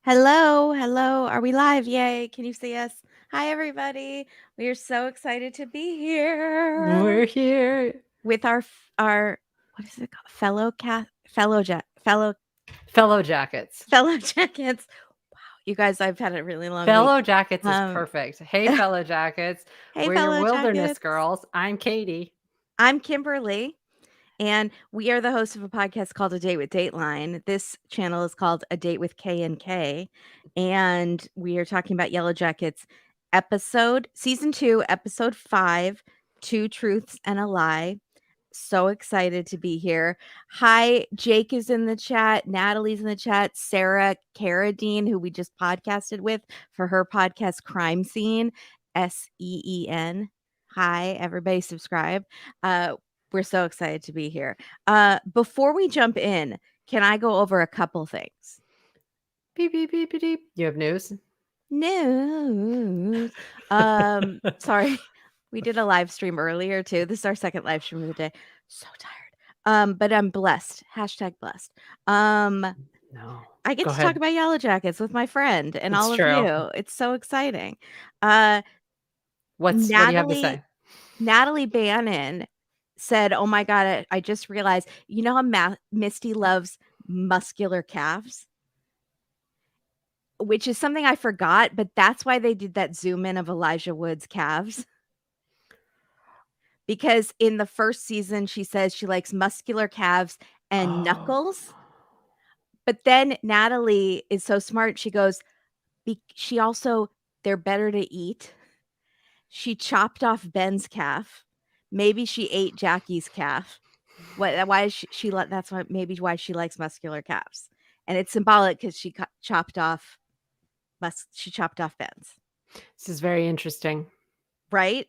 Hello, hello. Are we live? Yay. Can you see us? Hi, everybody. We are so excited to be here We're here. with our what is it called? Fellow Jackets. fellow jackets. Wow, you guys, I've had a really long week. Fellow Jackets is Um, perfect. Hey, Fellow Jackets. hey, We're your fellow wilderness jackets. girls. I'm Katie. I'm Kimberly. And we are the hosts of a podcast called A Date with Dateline. This channel is called A Date with K and K, and we are talking about Yellowjackets season 2, episode 5, Two Truths and a Lie. So excited to be here. Hi, Jake is in the chat, Natalie's in the chat, Sarah Carradine, who we just podcasted with for her podcast Crime Scene, SEEN. Hi, everybody subscribe. We're so excited to be here. Before we jump in, can I go over a couple things? Beep, beep, beep, beep, beep. You have news? News. Sorry. We did a live stream earlier too. This is our second live stream of the day. So tired. But I'm blessed. Hashtag blessed. No. I get Go to ahead. talk about Yellowjackets with my friend and It's all of true. you. It's so exciting. What do you have to say? Natalie Bannon said, "Oh my God, I just realized, you know how Misty loves muscular calves?" Which is something I forgot, but that's why they did that zoom in of Elijah Wood's calves. Because in the first season, she says she likes muscular calves and knuckles. But then Natalie is so smart. She goes, they're better to eat. She chopped off Ben's calf. Maybe she ate Jackie's calf. Why is she that's why maybe why she likes muscular calves. And it's symbolic because she chopped off Ben's. This is very interesting. Right?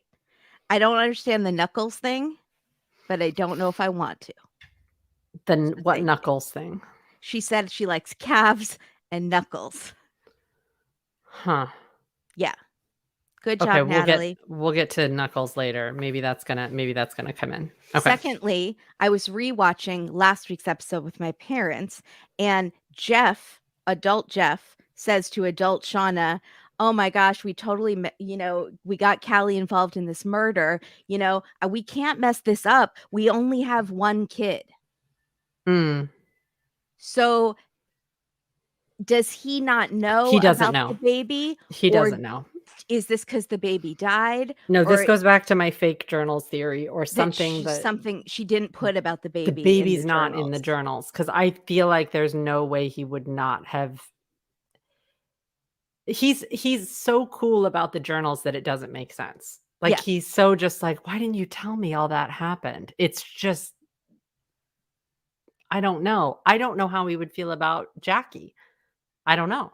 I don't understand the knuckles thing, but I don't know if I want to. Then what knuckles thing? She said she likes calves and knuckles. Huh. Yeah. Good job, Natalie. We'll get to knuckles later. Maybe that's gonna come in. Okay. Secondly, I was rewatching last week's episode with my parents, and adult Jeff, says to adult Shauna, "Oh my gosh, we totally, we got Callie involved in this murder. We can't mess this up. We only have one kid." So does he not know about the baby? He doesn't know. Is this because the baby died? No, this goes back to my fake journals theory or something something she didn't put about the baby. The baby's not in the journals because I feel like there's no way he would not have. He's so cool about the journals that it doesn't make sense. Like, yeah. He's so just like, why didn't you tell me all that happened? It's just, I don't know. I don't know how he would feel about Jackie. I don't know.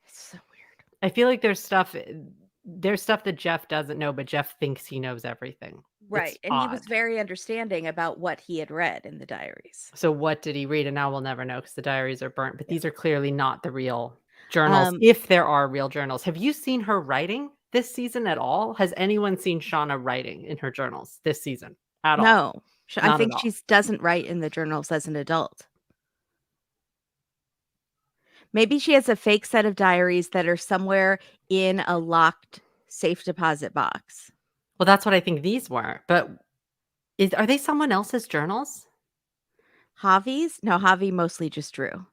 It's so weird. I feel like there's stuff that Jeff doesn't know, but Jeff thinks he knows everything. Right. It's odd. He was very understanding about what he had read in the diaries. So what did he read? And now we'll never know because the diaries are burnt, but these are clearly not the real journals, if there are real journals. Have you seen her writing this season at all? Has anyone seen Shauna writing in her journals this season at all? No. I think she doesn't write in the journals as an adult. Maybe she has a fake set of diaries that are somewhere in a locked safe deposit box. Well, that's what I think these were. But are they someone else's journals? Javi's? No, Javi mostly just drew.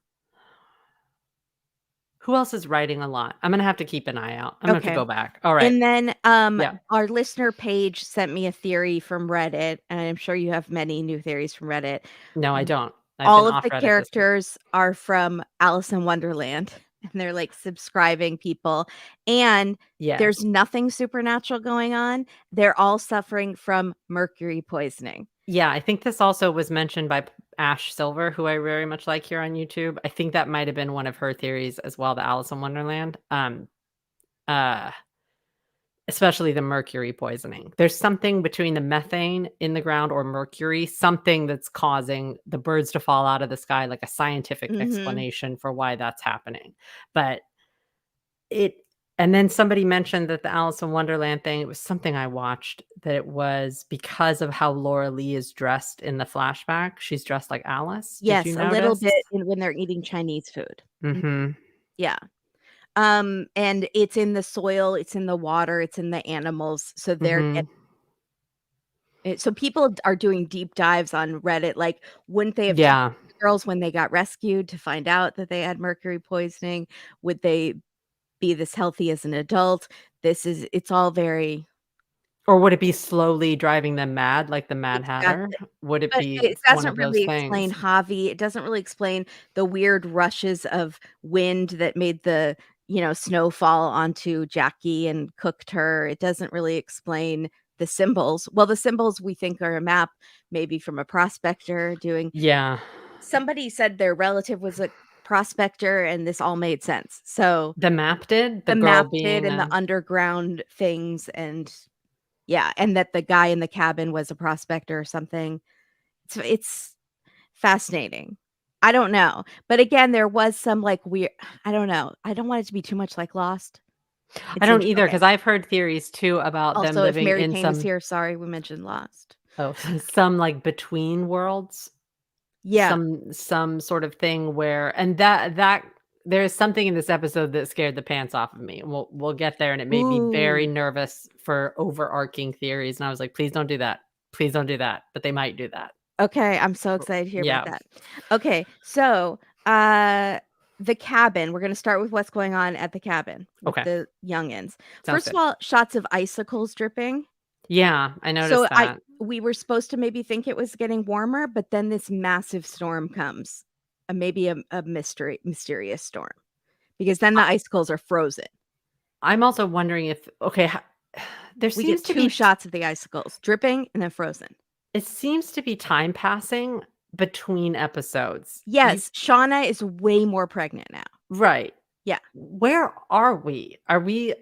Who else is writing a lot? I'm going to have to keep an eye out. I'm going to have to go back. All right. And then our listener Paige sent me a theory from Reddit, and I'm sure you have many new theories from Reddit. No, I don't. All of the characters are from Alice in Wonderland, and they're like subscribing people. And there's nothing supernatural going on. They're all suffering from mercury poisoning. Yeah, I think this also was mentioned by Ash Silver, who I very much like here on YouTube. I think that might have been one of her theories as well, the Alice in Wonderland. Especially the mercury poisoning. There's something between the methane in the ground or mercury, something that's causing the birds to fall out of the sky, like a scientific explanation for why that's happening. But and then somebody mentioned that the Alice in Wonderland thing, it was something I watched, that it was because of how Laura Lee is dressed in the flashback. She's dressed like Alice. Yes, a little bit when they're eating Chinese food. Mm-hmm. Yeah. And it's in the soil, it's in the water, it's in the animals, so they're Mhm. so people are doing deep dives on Reddit, like, wouldn't they have tested Yeah. the girls when they got rescued to find out that they had mercury poisoning? Would they be this healthy as an adult? It's all very Or would it be slowly driving them mad like the Mad Hatter? exactly. Would it But be it one doesn't of those really explain things? Javi, it doesn't really explain the weird rushes of wind that made the, snow fall onto Jackie and cooked her. It doesn't really explain the symbols. Well, the symbols we think are a map, maybe from a prospector doing Yeah. somebody said their relative was a prospector, and this all made sense. So, The map did? The the girl map did being and the a underground things and yeah, and that the guy in the cabin was a prospector or something. It's fascinating. I don't know, but again, there was some, like, weird I don't know. I don't want it to be too much like Lost. I It's don't either okay. because 'cause I've heard theories too about them Also, if living Mary in Kane is some here, sorry, we mentioned Lost. oh, some, like, between worlds, Yeah. some sort of thing where and that there's something in this episode that scared the pants off of me. We'll get there, and it made me very Ooh. nervous for overarching theories, and I was like, "Please don't do that. Please don't do that," but they might do that. Okay, I'm so excited to hear about Yeah, that. Okay, so, uh, the cabin, we're gonna start with what's going on at the cabin with okay, the youngins. sounds First of good. all, shots of icicles dripping. Yeah, I So noticed I that. we were supposed to maybe think it was getting warmer, but then this massive storm comes. Maybe a mysterious storm, because then the I icicles are frozen. I'm also wondering if okay, there We get seems to 2 be shots of the icicles dripping and then frozen. it seems to be time passing between episodes. You Yes, Shauna is way more pregnant now. right. Yeah. Where are we? Are we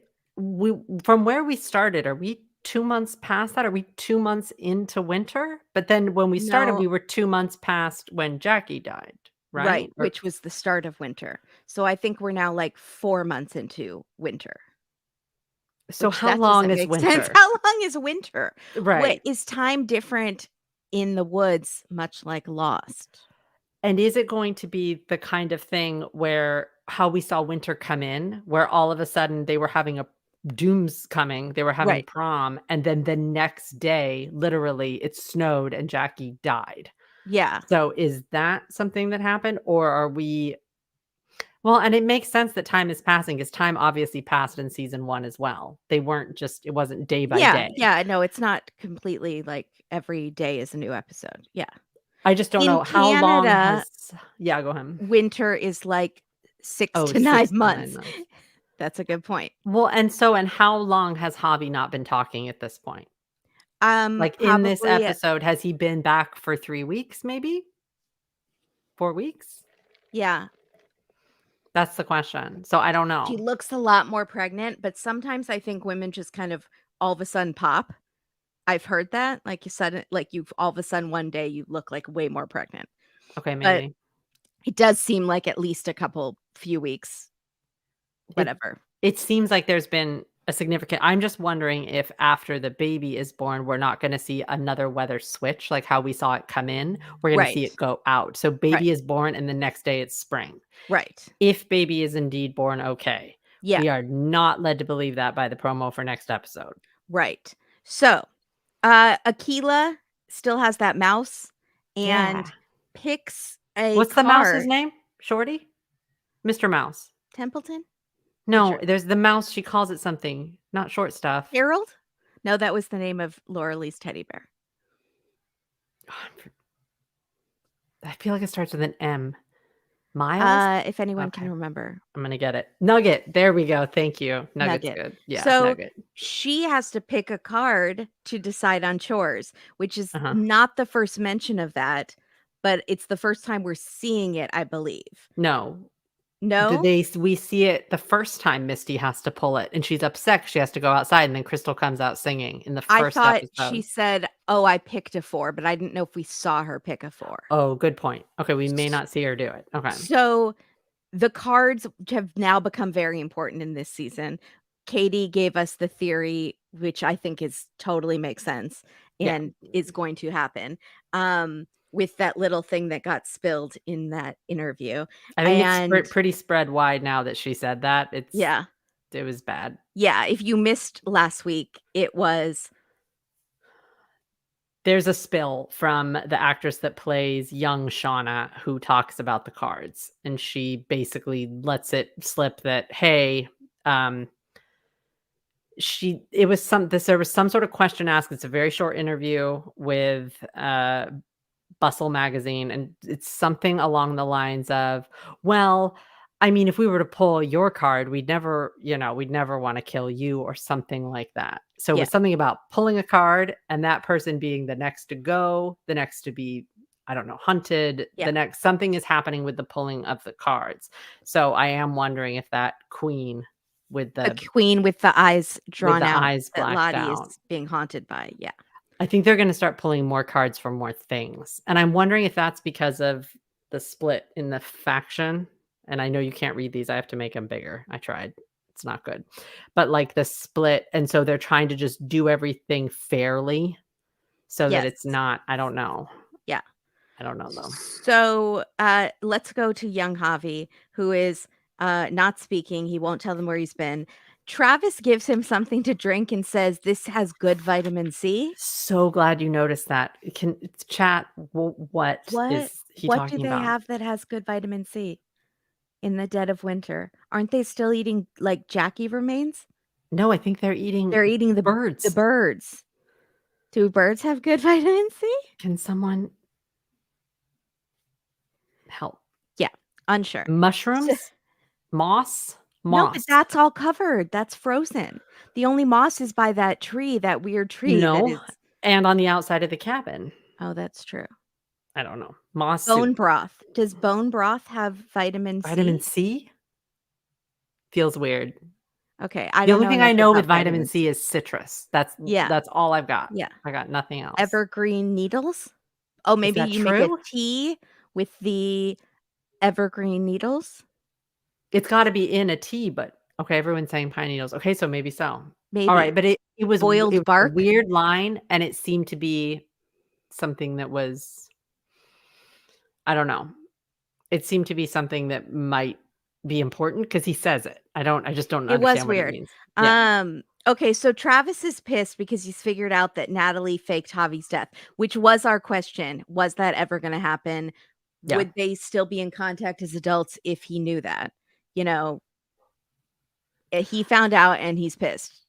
from where we started, are we 2 months past that? Are we 2 months into winter? But then when we started, No, we were 2 months past when Jackie died, right, right? Or which was the start of winter. So I think we're now, like, 4 months into winter, so which how that long doesn't is make sense. winter? How long is winter? What Right. is time different in the woods, much like Lost? And is it going to be the kind of thing where how we saw winter come in, where all of a sudden they were having a doom's coming, they were having Right. prom, and then the next day, literally, it snowed and Jackie died. Yeah. So is that something that happened, or are we well, and it makes sense that time is passing because time obviously passed in season 1 as well. They weren't just it wasn't day by Yeah, day. yeah, no, it's not completely like every day is a new episode. Yeah. I just don't In know how long Canada, has yeah, go ahead. winter is like 6 Oh, to 9 6 to 9 months. months. That's a good point. Well, and how long has Javi not been talking at this point? Like, in this Probably, episode, has he been back for 3 weeks, maybe? 4 weeks? yeah. That's the question. So, I don't She know. looks a lot more pregnant, but sometimes I think women just kind of all of a sudden pop. I've heard that, like, you said it like, you've all of a sudden one day you look, like, way more pregnant. Okay, But maybe. it does seem like at least a couple few weeks, It whatever. it seems like there's been a significant I'm just wondering if after the baby is born, we're not gonna see another weather switch, like how we saw it come in, we're gonna see Right, it go out. So, right, baby is born, and the next day it's spring. right. If baby is indeed born okay, Yeah, we are not led to believe that by the promo for next episode. right. So, Aquila still has that mouse Yeah. and picks a What's the mouse's card. name? Shorty? Mr. Mouse. Templeton? Not No, sure. there's the mouse, she calls it something, not short stuff. Harold? No, that was the name of Laura Lee's teddy bear. I feel like it starts with an M. Miles? If anyone can Okay, remember. I'm gonna get it. Nugget, there we go, thank you. Nugget's Nugget. good. Yeah, So, Nugget. she has to pick a card to decide on chores, which is Uh-huh. not the first mention of that, but it's the first time we're seeing it, I believe. No, No? we see it the first time Misty has to pull it, and she's upset 'cause she has to go outside, and then Crystal comes out singing in the I first thought she episode. said, "Oh, I picked a 4," but I didn't know if we saw her pick a 4. Oh, good point. Okay, we may S not see her do it. Okay. so, the cards have now become very important in this season. Katie gave us the theory, which I think is totally makes sense Yeah. and is going to happen. Um, with that little thing that got spilled in that interview. I think it's And pretty spread wide now that she said that. yeah. It was bad. Yeah, if you missed last week, it was There's a spill from the actress that plays young Shauna who talks about the cards, and she basically lets it slip that, "Hey, um, there was some sort of question asked." It's a very short interview with, Bustle magazine, and it's something along the lines of, "Well, I mean, if we were to pull your card, we'd never wanna kill you," or something like that. So, it yeah, was something about pulling a card and that person being the next to go, the next to be, I don't know, hunted, yeah. something is happening with the pulling of the cards. So, I am wondering if that queen with The the queen with the eyes drawn out eyes that blacked Lottie out. is being haunted by, yeah. I think they're gonna start pulling more cards for more things, and I'm wondering if that's because of the split in the faction, and I know you can't read these, I have to make them bigger. I tried. It's not good. But, like, the split, and so they're trying to just do everything fairly so that Yes, it's not. I don't know. yeah. I don't know, though. So, let's go to young Javi, who is, not speaking, he won't tell them where he's been. Travis gives him something to drink and says, "This has good vitamin C." So glad you noticed that. Can chat, what What is he what do talking they about? have that has good vitamin C in the dead of winter? Aren't they still eating, like, Jackie remains? No, I think they're eating They're eating the birds. birds. Do birds have good vitamin C? Can someone help? Yeah, unsure. So Mushrooms? Moss? no, but Moss. that's all covered, that's frozen. The only moss is by that tree, that weird tree that No, is and on the outside of the cabin. oh, that's true. I don't know. Moss Bone soup. broth. Does bone broth have vitamin Vitamin C? C? Feels weird. Okay, I The don't only know thing enough I know with about vitamin vitamin C C. is citrus. That's Yeah, that's all I've got. yeah. I got nothing else. Evergreen needles? Oh, Is maybe that you make a true? tea with the evergreen needles? It's gotta be in a tea, but okay, everyone's saying pine needles. Okay, so maybe so. Alright, Maybe. but it Boiled was a bark? weird line, and it seemed to be something that was, I don't know. It seemed to be something that might be important because he says it. I just don't It was understand what it weird. means. Yeah, Okay, so Travis is pissed because he's figured out that Natalie faked Javi's death, which was our question. Was that ever gonna happen? yeah. Would they still be in contact as adults if he knew that? You know, he found out and he's pissed.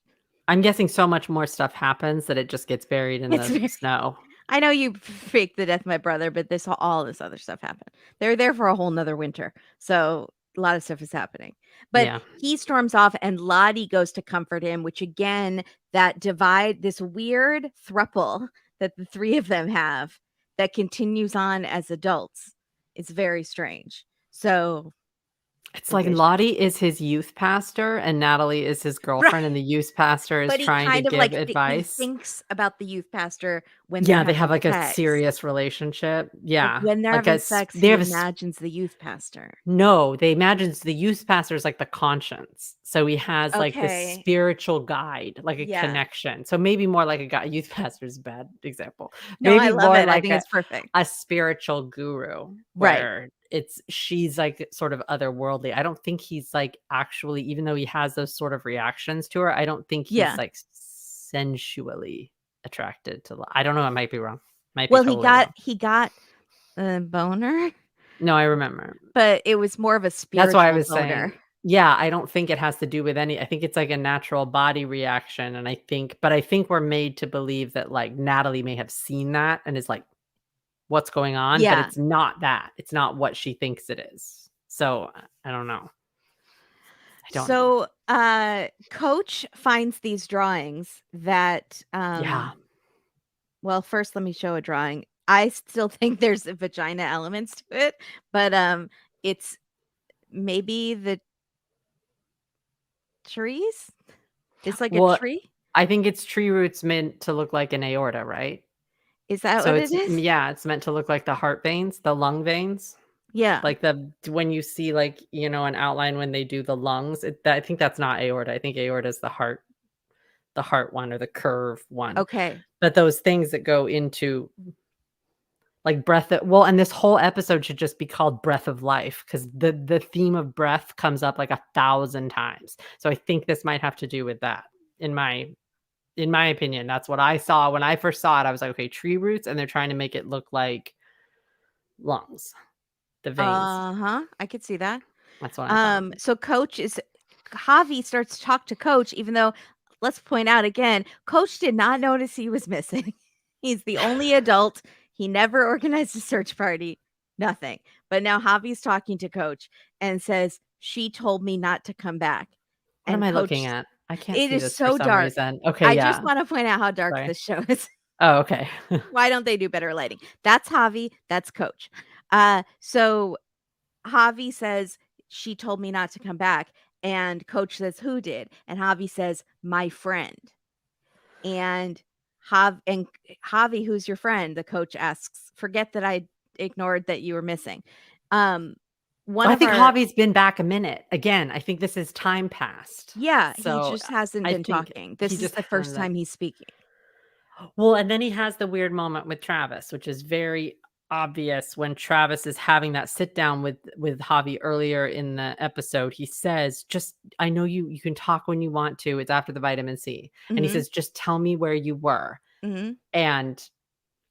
I'm guessing so much more stuff happens that it just gets buried in It's the very snow. I know you faked the death of my brother, but all this other stuff happened. They're there for a whole 'nother winter, so a lot of stuff is happening. But Yeah. he storms off and Lottie goes to comfort him, which again, that divide this weird throuple that the 3 of them have that continues on as adults is very strange. So, It's the like bishop Lottie is his youth pastor and Natalie is his right. girlfriend, and the youth pastor is But he trying to kind of give like he advice. thinks about the youth pastor when they're Yeah, they have, having like, a sex. serious relationship. Like, Yeah, when they're like having a s sex, they he have a s imagines the youth pastor. no, they imagines the youth pastor is like the conscience. So he has, like, this Okay. spiritual guide, like a Yeah. connection. So maybe more like a guy. Youth pastor is a bad example. No, I Maybe love more it. I like think it's perfect. a spiritual guru Right. where she's, like, sort of otherworldly. I don't think he's, like, actually, even though he has those sort of reactions to her, I don't think he's, Yeah. like, sensually attracted to I don't know, I might be wrong. Might be Well, totally wrong. he got a boner, No, I remember. but it was more of a That's why I spiritual was boner. saying, yeah, I don't think it has to do with I think it's like a natural body reaction, and I think we're made to believe that, like, Natalie may have seen that and is like, "What's going on?" But Yeah. it's not that. It's not what she thinks it is. So, I don't know. I don't know. So, Coach finds these drawings that, Yeah. well, first let me show a drawing. I still think there's a vagina elements to it, but, it's maybe the trees? It's like a Well, tree? I think its tree roots meant to look like an aorta, right? Is that So what it is? yeah, it's meant to look like the heart veins, the lung veins. Yeah. Like, when you see, like, an outline when they do the lungs, I think that's not aorta. I think aorta is the heart one or the curve one. Okay. But those things that go into Like and this whole episode should just be called Breath of Life because the theme of breath comes up like 1,000 times. So I think this might have to do with that. In my opinion, that's what I saw when I first saw it. I was like, okay, tree roots, and they're trying to make it look like lungs, the veins. Uh-huh, I could see that. That's what I thought. So Javi starts to talk to Coach, even though, let's point out again, Coach did not notice he was missing. He's the only adult. He never organized a search party, nothing. But now Javi's talking to Coach and says, she told me not to come back. What am And I Coach, looking at? I can't it see is this for so some dark. reason. Okay, I just yeah. want to point out how dark Sorry. this show is. Oh, okay. Why don't they do better lighting? That's Javi. That's Coach. So Javi says, she told me not to come back. And Coach says, who did? And Javi says, my friend. And Javi, who's your friend? The coach asks, forget that I ignored that you were missing. I think Javi's been back a minute. Again, I think this is time passed. Yeah, he So just hasn't I been think talking. he This is just the first hasn't. time he's speaking. Well, and then he has the weird moment with Travis, which is very obvious when Travis is having that sit down with Javi earlier in the episode. He says, "Just I know you can talk when you want to. It's after the vitamin C." And he Mhm, says, "Just tell me where you were." mhm. And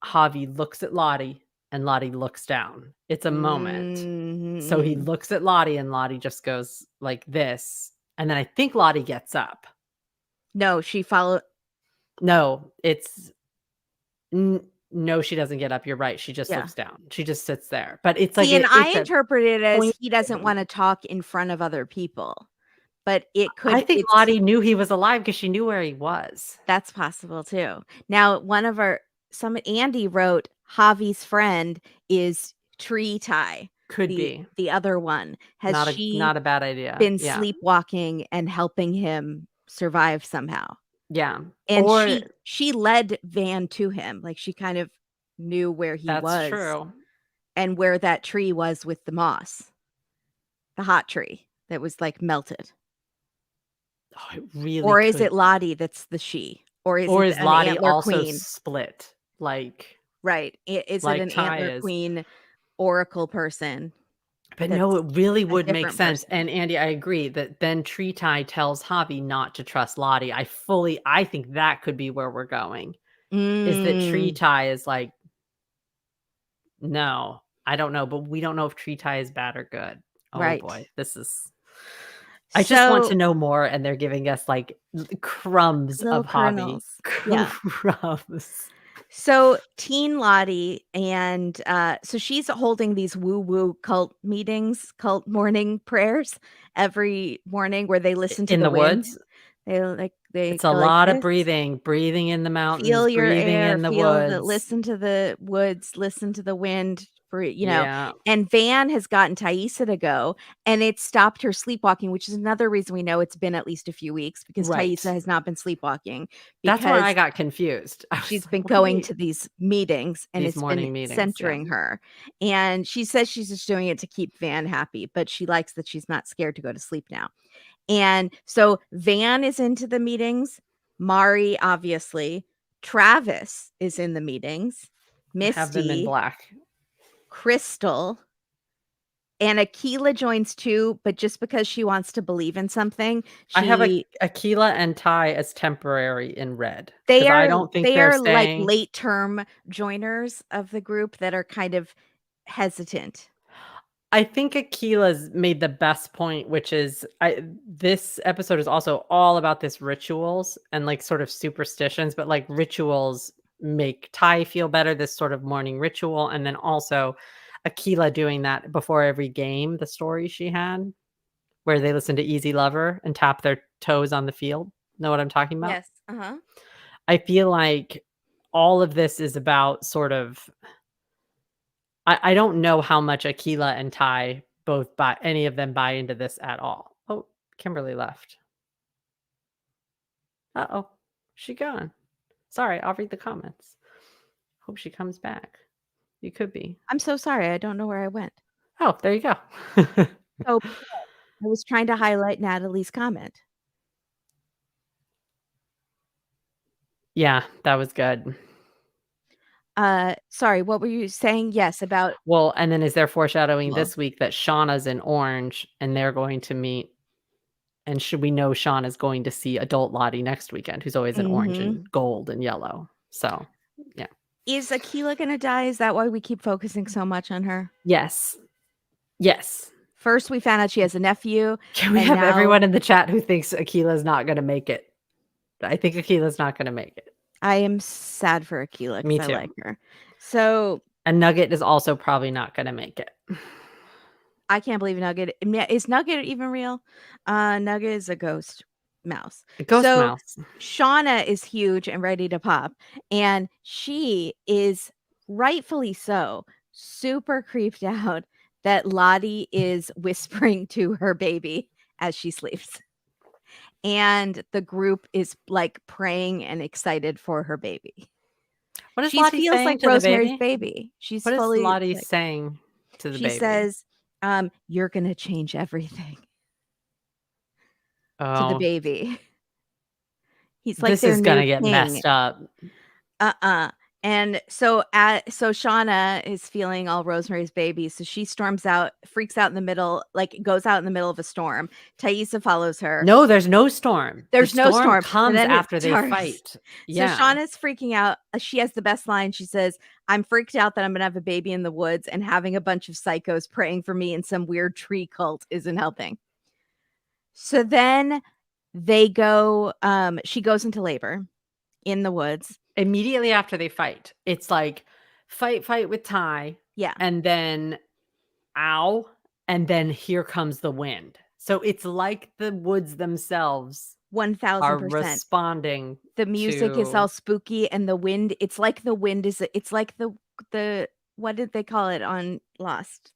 Javi looks at Lottie and Lottie looks down. It's a moment. So he Mhm. looks at Lottie and Lottie just goes like this. And then I think Lottie gets up. No, she followed. No, no, she doesn't get up. You're right. She just Yeah. looks down. She just sits there. But it's like See, and I it's a interpret it as pointed. he doesn't wanna talk in front of other people, but I think it's Lottie knew he was alive because she knew where he was. that's possible too. Now, Andy wrote, Javi's friend is Tree Tie, Could be. the other one. Has she Not a bad idea. been Yeah. sleepwalking and helping him survive somehow? Yeah. And Or she led Van to him, like, she kind of knew where he that's was true. and where that tree was with the moss, the hot tree that was, like, melted. Oh, it really Or is could it be. Lottie that's the she? Or is Or it is an Lottie antler also queen? split Right. Is it like an Ty antler is? queen oracle person But no, that's it really a would make different sense. person? And Andy, I agree that then Tree Tie tells Javi not to trust Lottie. I think that could be where we're going. Is that Tree Mm, Tie is like, no, I don't know, but we don't know if Tree Tie is bad or good. Oh right. boy, this is. I just want to So, know more, and they're giving us like crumbs little of Javi. kernels. Yeah. Crumbs. So, teen Lottie and, so she's holding these woo-woo cult meetings, cult morning prayers every morning where they listen to In the the wind. woods. They It's a go like lot of this. breathing in the mountains, Feel your breathing air, in the feel the woods. listen to the woods, listen to the wind, Yeah, and Van has gotten Taissa to go, and it stopped her sleepwalking, which is another reason we know it's been at least a few weeks because Taissa right. has not been sleepwalking That's where I because got confused. I was she's like, been going "Wait." to these meetings and These it's been morning meetings, yeah. centering her, and she says she's just doing it to keep Van happy, but she likes that she's not scared to go to sleep now. And so Van is into the meetings, Mari, obviously, Travis is in the meetings, I have them in Misty, black. Crystal, and Akila joins too, but just because she wants to believe in something, I have she Aquila and Ty as temporary in red they because I are don't think they they're are like staying. late term joiners of the group that are kind of hesitant. I think Aquila's made the best point, which is this episode is also all about this rituals and like sort of superstitions, but like rituals make Ty feel better, this sort of morning ritual. And then also Aquila doing that before every game, the story she had, where they listen to Easy Lover and tap their toes on the field. Know what I'm talking about? Yes. Uh-huh. I feel like all of this is about sort of I don't know how much Aquila and Ty both buy any of them buy into this at all. Oh, Kimberly left. Uh-oh. She gone. Sorry, I'll read the comments. Hope she comes back. You could be. I'm so sorry. I don't know where I went. Oh, there you go. So I was trying to highlight Natalie's comment. Yeah, that was good. Sorry, what were you saying? Yes, about Well, and then is there foreshadowing well, this week that Shauna's in orange and they're going to meet, and should we know Sean is going to see adult Lottie next weekend, who's always in orange mhm. and gold and yellow. So, yeah. Is Akila gonna die? Is that why we keep focusing so much on her? Yes. Yes. First, we found out she has a nephew, Can we and have now everyone in the chat who thinks Akila's not gonna make it? I think Akila's not gonna make it. I am sad for Akila because Me I too. like her. So And Nugget is also probably not gonna make it. I can't believe Nugget is Nugget even real? Nugget is a ghost mouse. Ghost So Mouse. Shauna is huge and ready to pop, and she is rightfully so super creeped out that Lottie is whispering to her baby as she sleeps. And the group is like praying and excited for her baby. What is She Lottie feels saying like to the Rosemary's baby? baby. She's What is fully Lottie like saying to the she baby? says, "You're gonna change everything," to the Oh, baby. He's like this their is new gonna get king. messed up. Uh-uh. And so Shauna is feeling all Rosemary's Baby, so she storms out, freaks out in the middle, like goes out in the middle of a storm. Thaisa follows her. No, there's no storm. The There's no storm storm, and comes then it after they starts. fight. So Yeah. Shauna's freaking out. She has the best line. She says, "I'm freaked out that I'm gonna have a baby in the woods, and having a bunch of psychos praying for me in some weird tree cult isn't helping." So then she goes into labor in the woods. Immediately after they fight, it's like, fight, fight with Ty, Yeah, and then, ow, and then here comes the wind. So it's like the woods themselves are 1000%. responding The music is all to spooky and the wind, it's like the wind is it's like the what did they call it on Lost?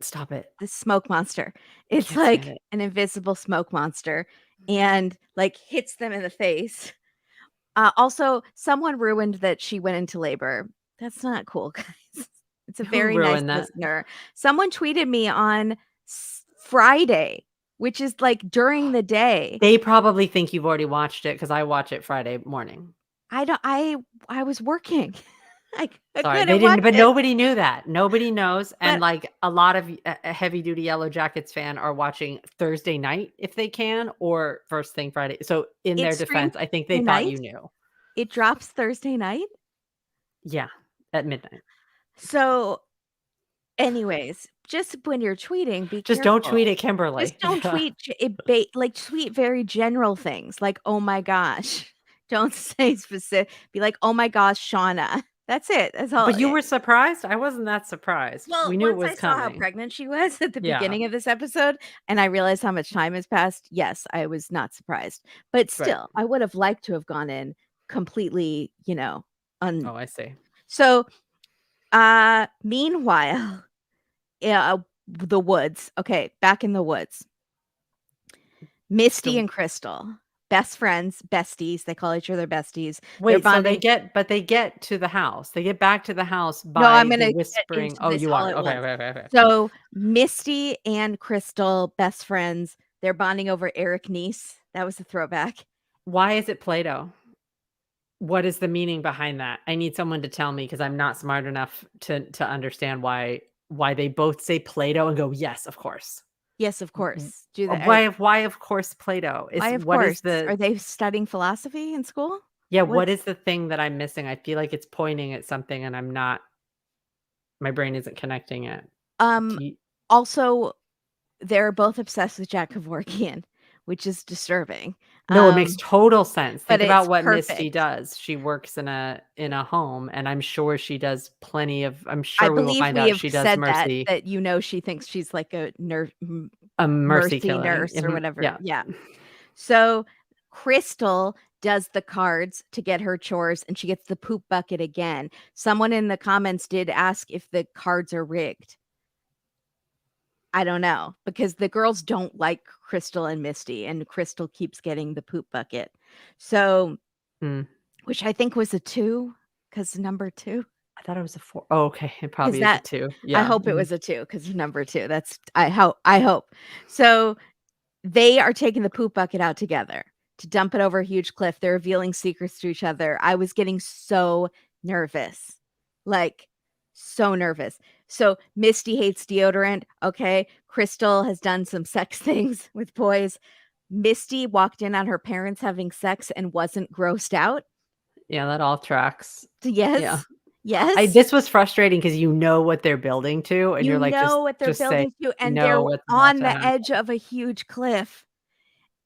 stop it. The smoke monster. I It's can't stand like it. an invisible smoke monster and, like, hits them in the face. Also, someone ruined that she went into labor. That's not cool, guys. It's a Who very nice ruined that? listener. Someone tweeted me on Friday, which is, like, during the day. They probably think you've already watched it because I watch it Friday morning. I don't I was working. I Sorry, they couldn't watch didn't, but it, nobody knew that. Nobody knows, and, but like, a lot of a heavy duty Yellowjackets fan are watching Thursday night if they can, or first thing Friday. So, in it their streams defense, I think they Thursday thought night. you knew. It drops Thursday night. Yeah, at midnight. So, anyways, just when you're tweeting, be Just don't tweet careful. at Just Kimberly. don't Yeah. tweet like, tweet very general things, like, "Oh my gosh." Don't say specific be like, "Oh my gosh, Shauna." That's it. That's all But you were surprised? I wasn't that surprised. well, We knew it once was I saw how coming. pregnant she was at the Yeah, beginning of this episode, and I realized how much time has passed, yes, I was not surprised. But right. still, I would have liked to have gone in completely, un Oh, I see. so, meanwhile, yeah, the woods. Okay, back in the woods. Misty So and Crystal, best friends, besties. They call each other besties. They're wait, so bonding. they get to the house. They get back to the house No, I'm by the gonna get whispering. into Oh, this you all are? at Okay, once. okay, okay, okay. So, Misty and Crystal, best friends, they're bonding over Eric Nice. That was a throwback. Why is it Play-Doh? What is the meaning behind that? I need someone to tell me because I'm not smart enough to understand why they both say Play-Doh and go, "Yes, of course." Yes, of W course. Do that. why of course Play-Doh? Why, Is of what is course. Are the they studying philosophy in school? yeah, what What's is the thing that I'm missing? I feel like it's pointing at something and I'm not my brain isn't connecting it. um Do you also they're both obsessed with Jack Kevorkian, which is disturbing. No, it makes total sense. But Think about it's what Misty perfect. does. She works in a home, and I'm sure she does plenty of I'm I sure we will believe find we out have she does said that, mercy she thinks she's like a a mercy mercy killing. nurse or Mhm, whatever. yeah. Yeah. So, Crystal does the cards to get her chores, and she gets the poop bucket again. Someone in the comments did ask if the cards are rigged. I don't know, because the girls don't like Crystal and Misty, and Crystal keeps getting the poop bucket. So, Mm. which I think was a 2, 'cause number 2. I thought it was a 4. Oh, okay. It 'Cause probably is a that 2. I Yeah. hope it Mhm. was a 2, 'cause number 2, that's I hope. So, they are taking the poop bucket out together to dump it over a huge cliff. They're revealing secrets to each other. I was getting so nervous. like, so nervous. So Misty hates deodorant. Okay. Crystal has done some sex things with boys. Misty walked in on her parents having sex and wasn't grossed out. Yeah, that all tracks. Yeah. Yes. Yes. This was frustrating because you know what they're building to, and You you're like, know what they're just say, building to, you and they're know what's about on to the happen. edge of a huge cliff.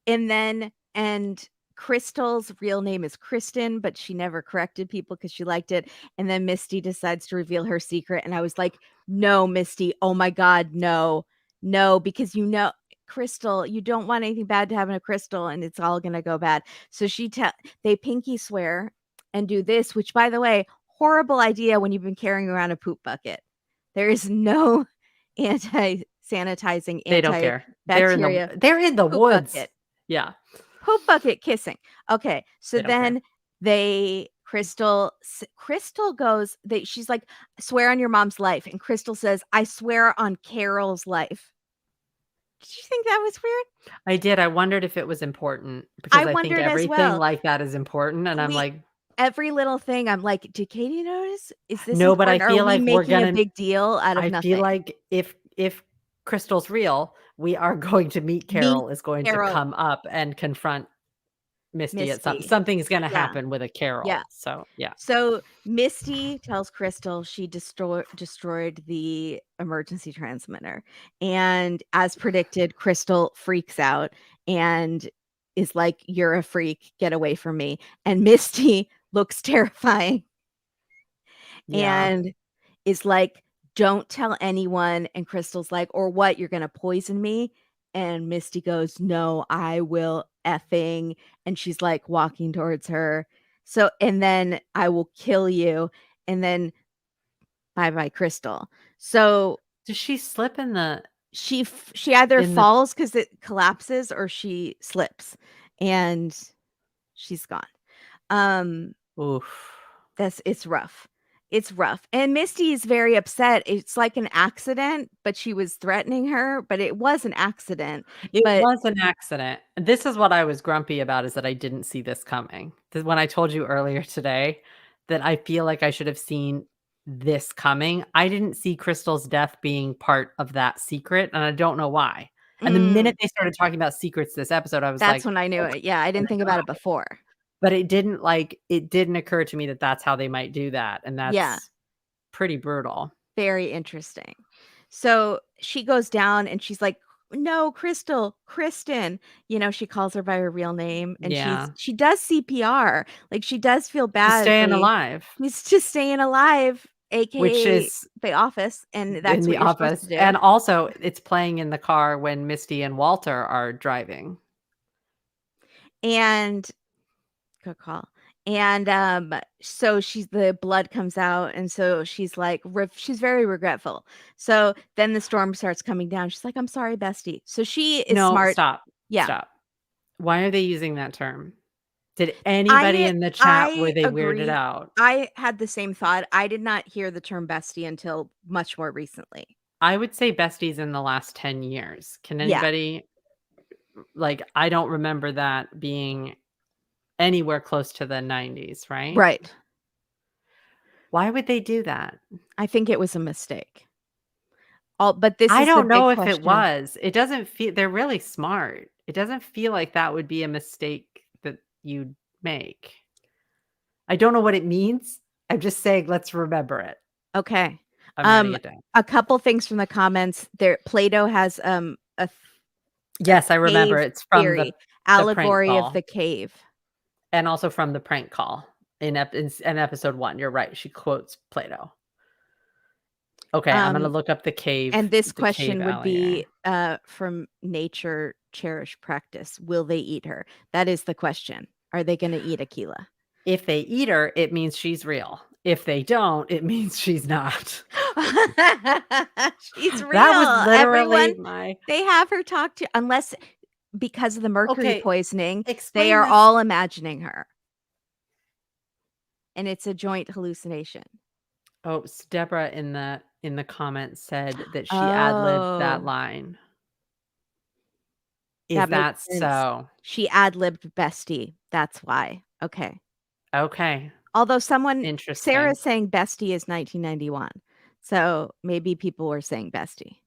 And Crystal's real name is Kristen, but she never corrected people because she liked it. And then Misty decides to reveal her secret. And I was like, no, Misty. Oh my God, no. No, because Crystal, you don't want anything bad to happen to Crystal, and it's all gonna go bad. So they pinky swear and do this, which by the way, horrible idea when you've been carrying around a poop bucket. There is no anti-sanitizing, They don't care. antibacteria They're in the poop woods. bucket. Yeah. Poop bucket kissing. Okay, so They don't care. then Crystal goes, she's like, "Swear on your mom's life," and Crystal says, "I swear on Carol's life." Did you think that was weird? I did. I wondered if it was important I because I think wondered as everything well. like that is important, and I'm We like, Every little thing, I'm like, "Did Katie notice? Is this "No," but I important? Are feel we like we're making a gonna big deal out of I feel nothing?" like if Crystal's real, we are going to meet Meet Carol is going to Carol, come up and confront Misty at Misty. something's gonna Yeah, happen with a yeah. Carol. So, yeah. So Misty tells Crystal she destroyed the emergency transmitter. And as predicted, Crystal freaks out and is like, "You're a freak. Get away from me." And Misty looks terrifying Yeah. and is like, "Don't tell anyone." And Crystal's like, "Or what? You're going to poison me?" And Misty goes, "No, I will effing." And she's like walking towards her. So, and then, "I will kill you." And then bye bye, Crystal. So Does she slip she either in the falls because it collapses, or she slips and she's gone. Um, oof. it's rough. It's rough. And Misty is very upset. It's like an accident, but she was threatening her, but it was an accident. It But was an accident. This is what I was grumpy about is that I didn't see this coming. When I told you earlier today that I feel like I should have seen this coming, I didn't see Crystal's death being part of that secret, and I don't know why. And the minute they started talking about secrets this episode, I was that's like, when I knew "Okay." it. Yeah, I didn't think about it before. But it didn't occur to me that that's how they might do that, and Yeah, that's pretty brutal. very interesting. So she goes down and she's like, "No, Crystal, Kristen." She calls her by her real name, and Yeah. she does CPR. Like, she does feel She's staying badly. alive, She's just staying alive, which aka is The Office, and in that's The what you're supposed to Office, do. and also it's playing in the car when Misty and Walter are driving. And good call. And so the blood comes out, and so she's like, she's very regretful. So then the storm starts coming down. She's like, "I'm sorry, bestie." So she is No, smart. stop, Yeah. stop. Why are they using that term? Did anybody I in the chat were I they weirded agree. out? I had the same thought. I did not hear the term bestie until much more recently. I would say besties in the last 10 years. Can Yeah. anybody I don't remember that being anywhere close to the 90s, right? Right. Why would they do that? I think it was a mistake. But this I is the don't big know if it question. was. It doesn't feel they're really smart. It doesn't feel like that would be a mistake that you'd make. I don't know what it means. I'm just saying let's remember it. Okay. I'm writing it down. A couple things from the comments there. Plato has a Yes, I remember. cave It's from theory, the prank allegory of call the cave. and also from the prank call in episode 1. You're right. She quotes Plato. Okay, I'm gonna Um, look up and this the cave question would be alligator. from Nature Cherish Practice. Will they eat her? That is the question. Are they going to eat Aquila? If they eat her, it means she's real. If they don't, it means she's not. She's That was real. literally Everyone, my they have her talk to, unless because of the mercury okay, poisoning, they explain are this. all imagining her. And it's a joint hallucination. Oh, Deborah in the comments said that she ad-libbed that Oh, line. Is that makes that sense. so? She ad-libbed bestie. That's why. Okay. Okay. Although Interesting. Sarah's saying bestie is 1991. So maybe people were saying bestie.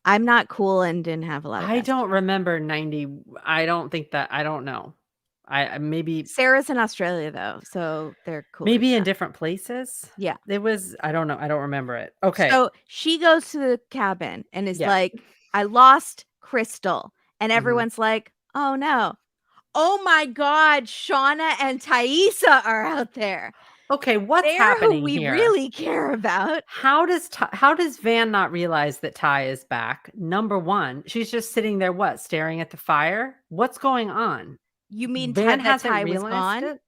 I'm not cool and didn't have a lot of I besties. don't remember 90. I don't think that I don't know. Maybe Sarah's in Australia though, so they're cooler maybe in stuff. different places. Yeah. It was I don't know. I don't remember it. Okay. So she goes to the cabin and is Yeah. like, I lost Crystal. And Mhm. everyone's like, oh no. Oh my God, Shauna and Thaisa are out there. Okay, what's They're who happening we here? really care about. How does Van not realize that Ty is back? Number 1, she's just sitting there what, staring at the fire? What's going on? You mean Van that hasn't Ty was realized gone? it?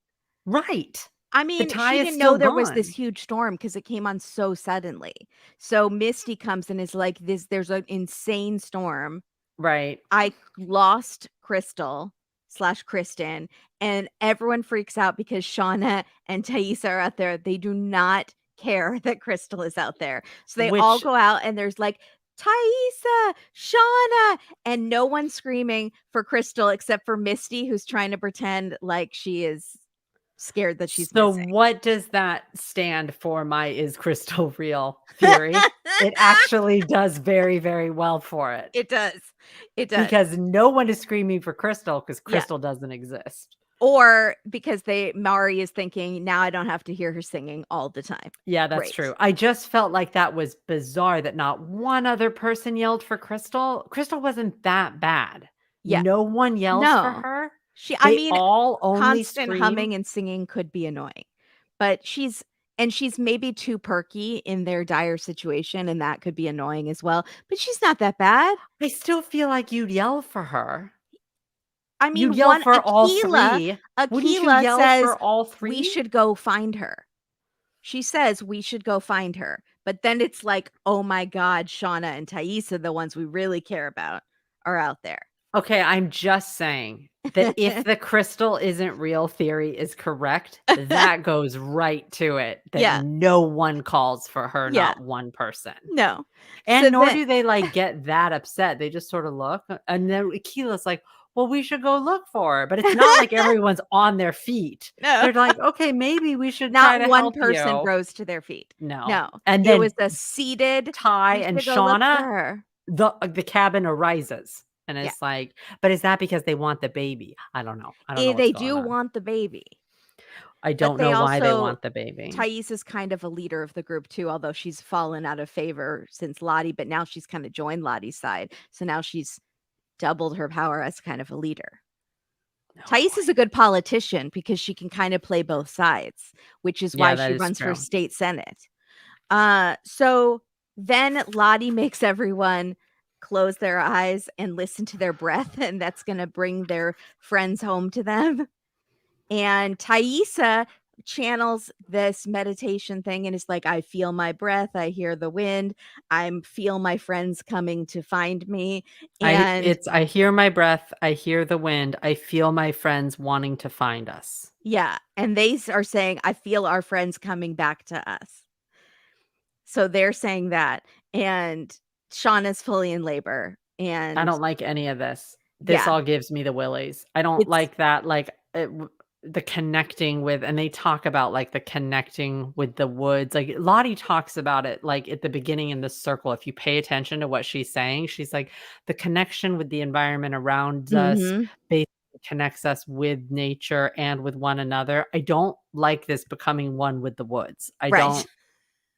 Right. I The mean, Ty she is didn't know still there was this gone. huge storm because it came on so suddenly. So Misty comes and is like, there's an insane storm. Right. I lost Crystal slash Kristen, and everyone freaks out because Shauna and Thaisa are out there. They do not care that Crystal is out there. So they all Which go out and there's like, Thaisa, Shauna, and no one's screaming for Crystal except for Misty, who's trying to pretend like she is scared that she's so missing. what does that stand for my "Is Crystal real" theory? It actually does very, very well for it It does. It does. because no one is screaming for Crystal because Yeah. Crystal doesn't exist. Or because Mari is thinking, now I don't have to hear her singing all the time. Yeah, that's Great. true. I just felt like that was bizarre that not one other person yelled for Crystal. Crystal wasn't that bad. Yeah. No one yells for No. her. I They mean, all only constant scream. humming and singing could be annoying, but she's maybe too perky in their dire situation, and that could be annoying as well, but she's not that bad. I still feel like you'd yell for her. I You'd mean, yell for all 3. Wouldn't you Akila yell says, for all "We 3? should go find her." She says, "We should go find her." But then it's like, "Oh my god, Shauna and Thaisa, the ones we really care about, are out there." Okay, I'm just saying that if the crystal isn't real theory is correct, that goes right to it, that Yeah. no one calls for her, Yeah. not one person. No. So And nor then do they, like, get that upset, they just sorta look, and then Akila's like, "Well, we should go look for her," but it's not like everyone's on their feet. No. They're like, "Okay, maybe we should try Not to one help person you." rose to their feet. No. No. And It was then a seated, Ty "We and should go look for Shauna, her." the cabin arises, and Yeah. it's like, but is that because they want the baby? I don't know. I don't know what's They going do on. want the baby, I but don't they know why they also want the baby. Thais is kind of a leader of the group too, although she's fallen out of favor since Lottie, but now she's kinda joined Lottie's side, so now she's doubled her power as kind of a leader. Oh, Thais is boy. a good politician because she can kind of play both sides, which is Yeah, why that she is runs for true. state senate. So then Lottie makes everyone close their eyes and listen to their breath, and that's gonna bring their friends home to them. And Thaisa channels this meditation thing and is like, I feel my breath, I hear the wind, feel my friends coming to find me. And I hear my breath, I hear the wind, I feel my friends wanting to find us. yeah, and are saying, I feel our friends coming back to us. So they're saying that. And Shauna's fully in labor. I And don't like any of this. This yeah, all gives me the willies. I don't it's like that, like, the connecting with and they talk about, like, the connecting with the woods, like, Lottie talks about it, like, at the beginning in the circle, if you pay attention to what she's saying, she's like, "The connection with the environment around us mhm, basically connects us with nature and with one another." I don't like this becoming one with the woods. right,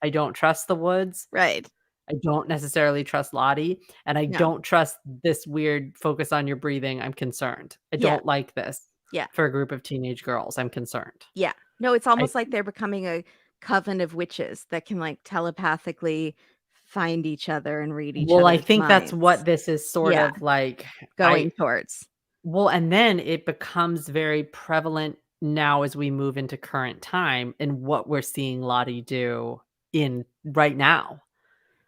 I don't trust the woods. right. I don't necessarily trust Lottie, and I No. don't trust this weird focus on your breathing. I'm concerned. I Yeah, don't like this yeah. for a group of teenage girls. I'm concerned. Yeah. No, it's I almost like they're becoming a coven of witches that can, like, telepathically find each other and read each well, I other's think that's minds. what this is sort Yeah, of like. I going towards. well, and then it becomes very prevalent now as we move into current time and what we're seeing Lottie do in right now.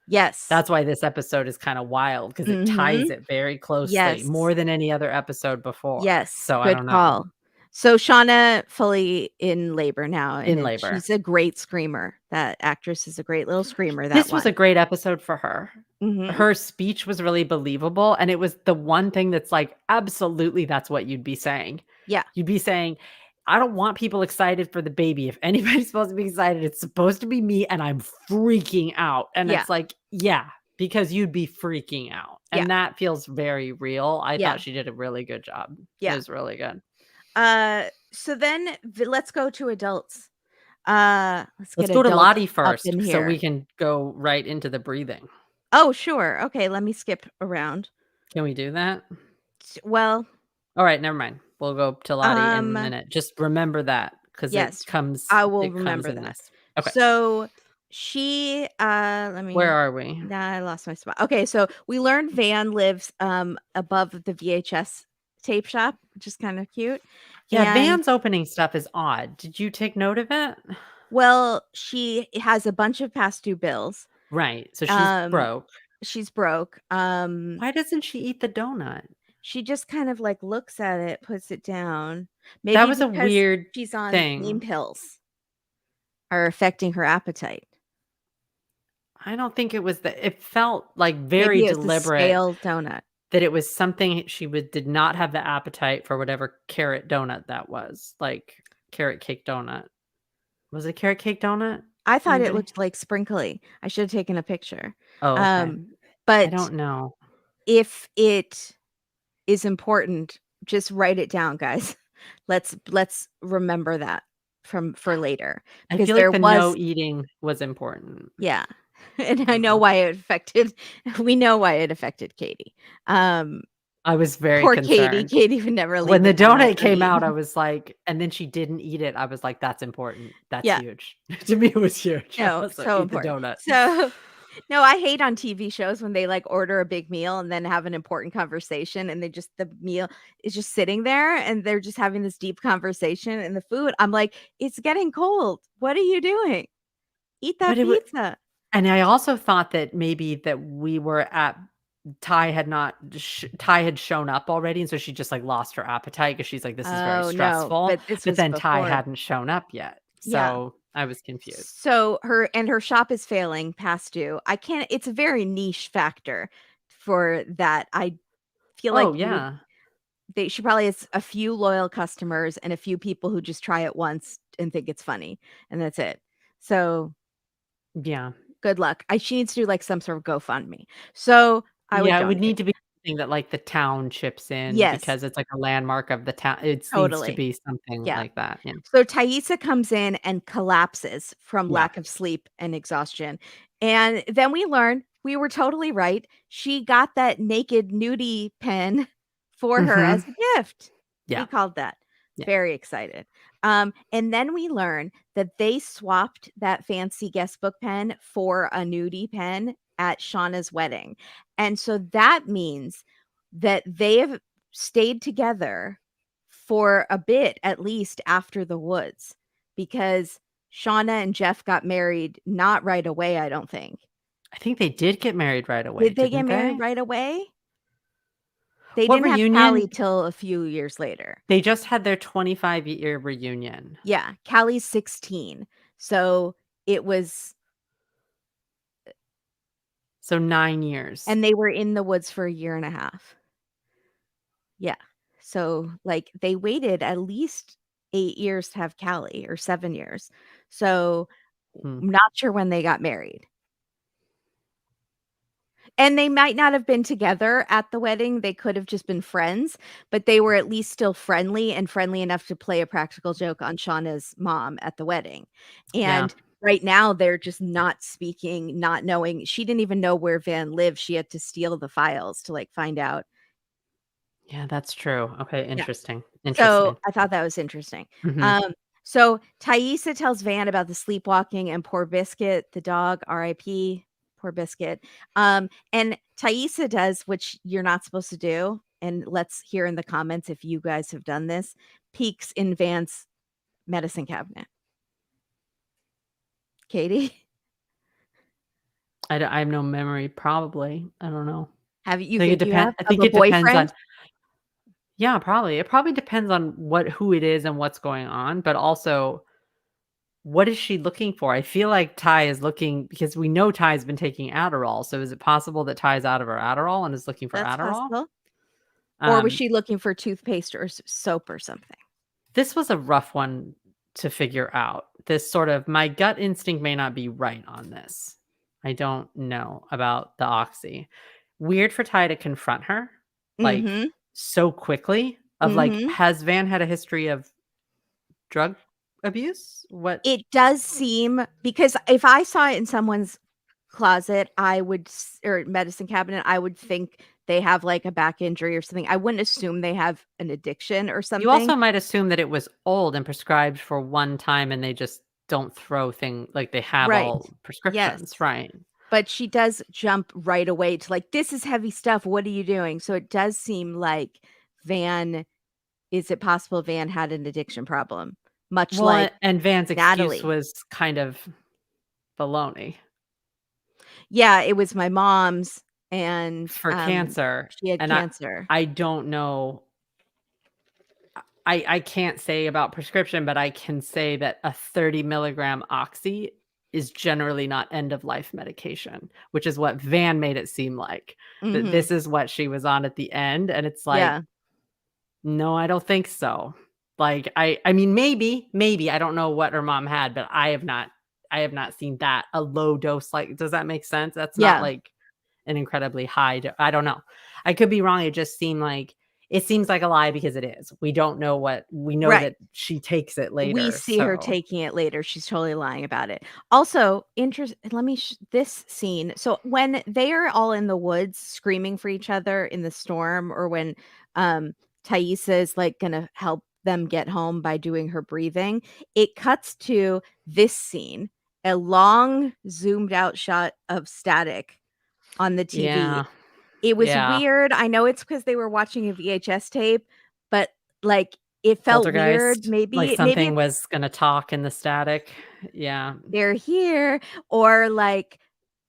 Yes. That's why this episode is kinda wild because it ties Mhm. it very closely, Yes. more than any other episode before. Yes, So I good don't know. call. So Shauna fully in labor now, In and labor. she's a great screamer. That actress is a great little screamer, that This was a one. great episode for her. Mhm. Her speech was really believable, and it was the one thing that's like, absolutely, that's what you'd be saying. Yeah. You'd be saying, I don't want people excited for the baby. If anybody's supposed to be excited, it's supposed to be me, and I'm freaking out. And Yeah. it's like, yeah, because you'd be freaking out. Yeah. And that feels very real. I Yeah. thought she did a really good job. It Yeah. was really good. So then let's go to adults. Let's get Let's go to adults Lottie up first in so here. we can go right into the breathing. Oh, sure. Okay, let me skip around. Can we do that? Well, All right, never mind. We'll go to Lottie in a um, minute. Just remember that because yes, I will it comes remember in that. this. Okay. So she let Where me are we? nah, I lost my spot. Okay, so we learned Van lives above the VHS tape shop, which is kind of cute. Yeah, And Van's opening stuff is odd. Did you take note of it? well, she has a bunch of past due bills. Right. So she's Um broke. she's broke. Why doesn't she eat the donut? She just kind of like looks at it, puts it down. That Maybe was a because weird she's on pain thing. pills are affecting her appetite. I don't think it was it felt like very Maybe it was a deliberate stale donut. that it was something did not have the appetite for whatever carrot donut that was. Like carrot cake donut. Was it carrot cake donut? I thought it Anybody? looked like sprinkly. I should have taken a picture. Oh, okay. I But don't know. if it is important, just write it down, guys. Let's remember that for later I because feel like there the no was eating was important. yeah. And I I don't know know. why it affected we know why it affected Katie. Um, I was very Poor Katie. concerned. Katie would never leave When the the donut donut came out, I uneaten. was like and then she didn't eat it, I was like, "That's important. That's Yeah. huge." To me, it was huge. I No, was like, so "Eat the important. donut." So, no, I hate on TV shows when they, like, order a big meal and then have an important conversation, and the meal is just sitting there, and they're just having this deep conversation, and the food I'm like, "It's getting cold. What are you doing? Eat But that pizza." and I also thought that maybe that we were at Ty had not Ty had shown up already, and so she just, like, lost her appetite because she's like, "This is very Oh, no, stressful," but this but was then Ty before. hadn't shown up yet, Yeah. so I was confused. So her shop is failing past due. I can't it's a very niche factor for that. I feel like Oh, you would yeah. she probably has a few loyal customers and a few people who just try it once and think it's funny, and that's it. So, Yeah. good luck. She needs to do, like, some sort of GoFundMe. So, I would Yeah, it would donate. need to be something that, like, the town chips in Yes, because it's, like, a landmark of the town. It needs to totally. be something Yeah. like that, yeah. So Thaisa comes in and collapses from Yeah. lack of sleep and exhaustion. And then we learn we were totally right. She got that naked nudie pen for her as Mhm. a gift. We Yeah. called that. Yeah. Very excited. And then we learn that they swapped that fancy guest book pen for a nudie pen at Shauna's wedding. And so that means that they have stayed together for a bit, at least after the woods, because Shauna and Jeff got married not right away, I don't think. I think they did get married right away, Did they get didn't married they? right away? They What didn't have Callie reunion? till a few years later. They just had their 25-year reunion. Yeah, Callie's 16. So it was So 9 years. and they were in the woods for a year and a half. Yeah. So, like, they waited at least 8 years to have Callie or 7 years. So, Hmm. not sure when they got married. And they might not have been together at the wedding, they could have just been friends, but they were at least still friendly and friendly enough to play a practical joke on Shauna's mom at the wedding. Yeah. And right now, they're just not speaking, not knowing she didn't even know where Van lived, she had to steal the files to, like, find out. Yeah, that's true. Okay, Yeah. interesting. So, Interesting. I thought that was interesting. Mhm. Um, so Thaisa tells Van about the sleepwalking and poor Biscuit, the dog, RIP, poor Biscuit. And Thaisa does, which you're not supposed to do, and let's hear in the comments if you guys have done this, peeks in Van's medicine cabinet. Katie, I have no memory, probably. I don't know. have you I think it think you have I of think a it depends boyfriend? on yeah, probably. It probably depends on who it is and what's going on, but also what is she looking for? I feel like Ty is looking because we know Ty's been taking Adderall, so is it possible that Ty's out of her Adderall and is looking for That's Adderall? possible. Or was Um, she looking for toothpaste or soap or something? This was a rough one to figure out. This sort of my gut instinct may not be right on this. I don't know about the Oxy. Weird for Ty to confront her, like, Mhm. so quickly of, like, Mhm. has Van had a history of drug abuse? What It does seem because if I saw it in someone's closet, I would or medicine cabinet, I would think they have, like, a back injury or something. I wouldn't assume they have an addiction or you something. also might assume that it was old and prescribed for one time and they just don't throw like, they have Right. all Yes. prescriptions, right. But she does jump right away to, like, "This is heavy stuff. What are you doing?" So it does seem like Van is it possible Van had an addiction problem? Much Well, like and Van's excuse Natalie. was kind of baloney. Yeah, it was my mom's and, For cancer, she had and I cancer. I don't know I can't say about prescription, but I can say that a 30 milligram Oxy is generally not end of life medication, which is what Van made it seem like, that Mhm. this is what she was on at the end, and it's like, Yeah. "No, I don't think so." Like, I mean, maybe, I don't know what her mom had, but I have not seen that, a low dose, like does that make sense? That's not Yeah. like an incredibly high I don't know. I could be wrong, it seems like a lie because it is. We don't know we know Right. that she takes it We later, see her so taking it later, she's totally lying about it. Also, let me this scene so when they are all in the woods screaming for each other in the storm or when, um, Thaisa is, like, gonna help them get home by doing her breathing, it cuts to this scene, a long zoomed out shot of static on the TV. yeah, It was yeah. weird, I know it's because they were watching a VHS tape, but, like, it felt weird, Poltergeist, like maybe something it's was gonna talk in the static. Yeah. they're here, or, like,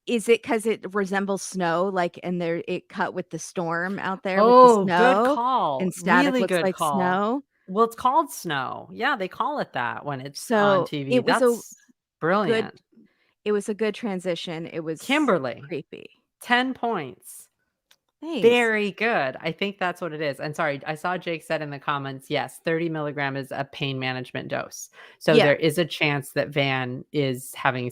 is it because it resembles snow, like, and there it cut with the storm out there with the Oh, good snow, call, and static really looks good like call. snow? Well, it's called snow. Yeah, they call it that when it's on So, TV. That's good brilliant. it was a good transition, it was Kimberly, creepy. 10 points. Thanks. Very good. I think that's what it is. And sorry, I saw Jake said in the comments, yes, 30 milligram is a pain management dose. So Yeah, there is a chance that Van is having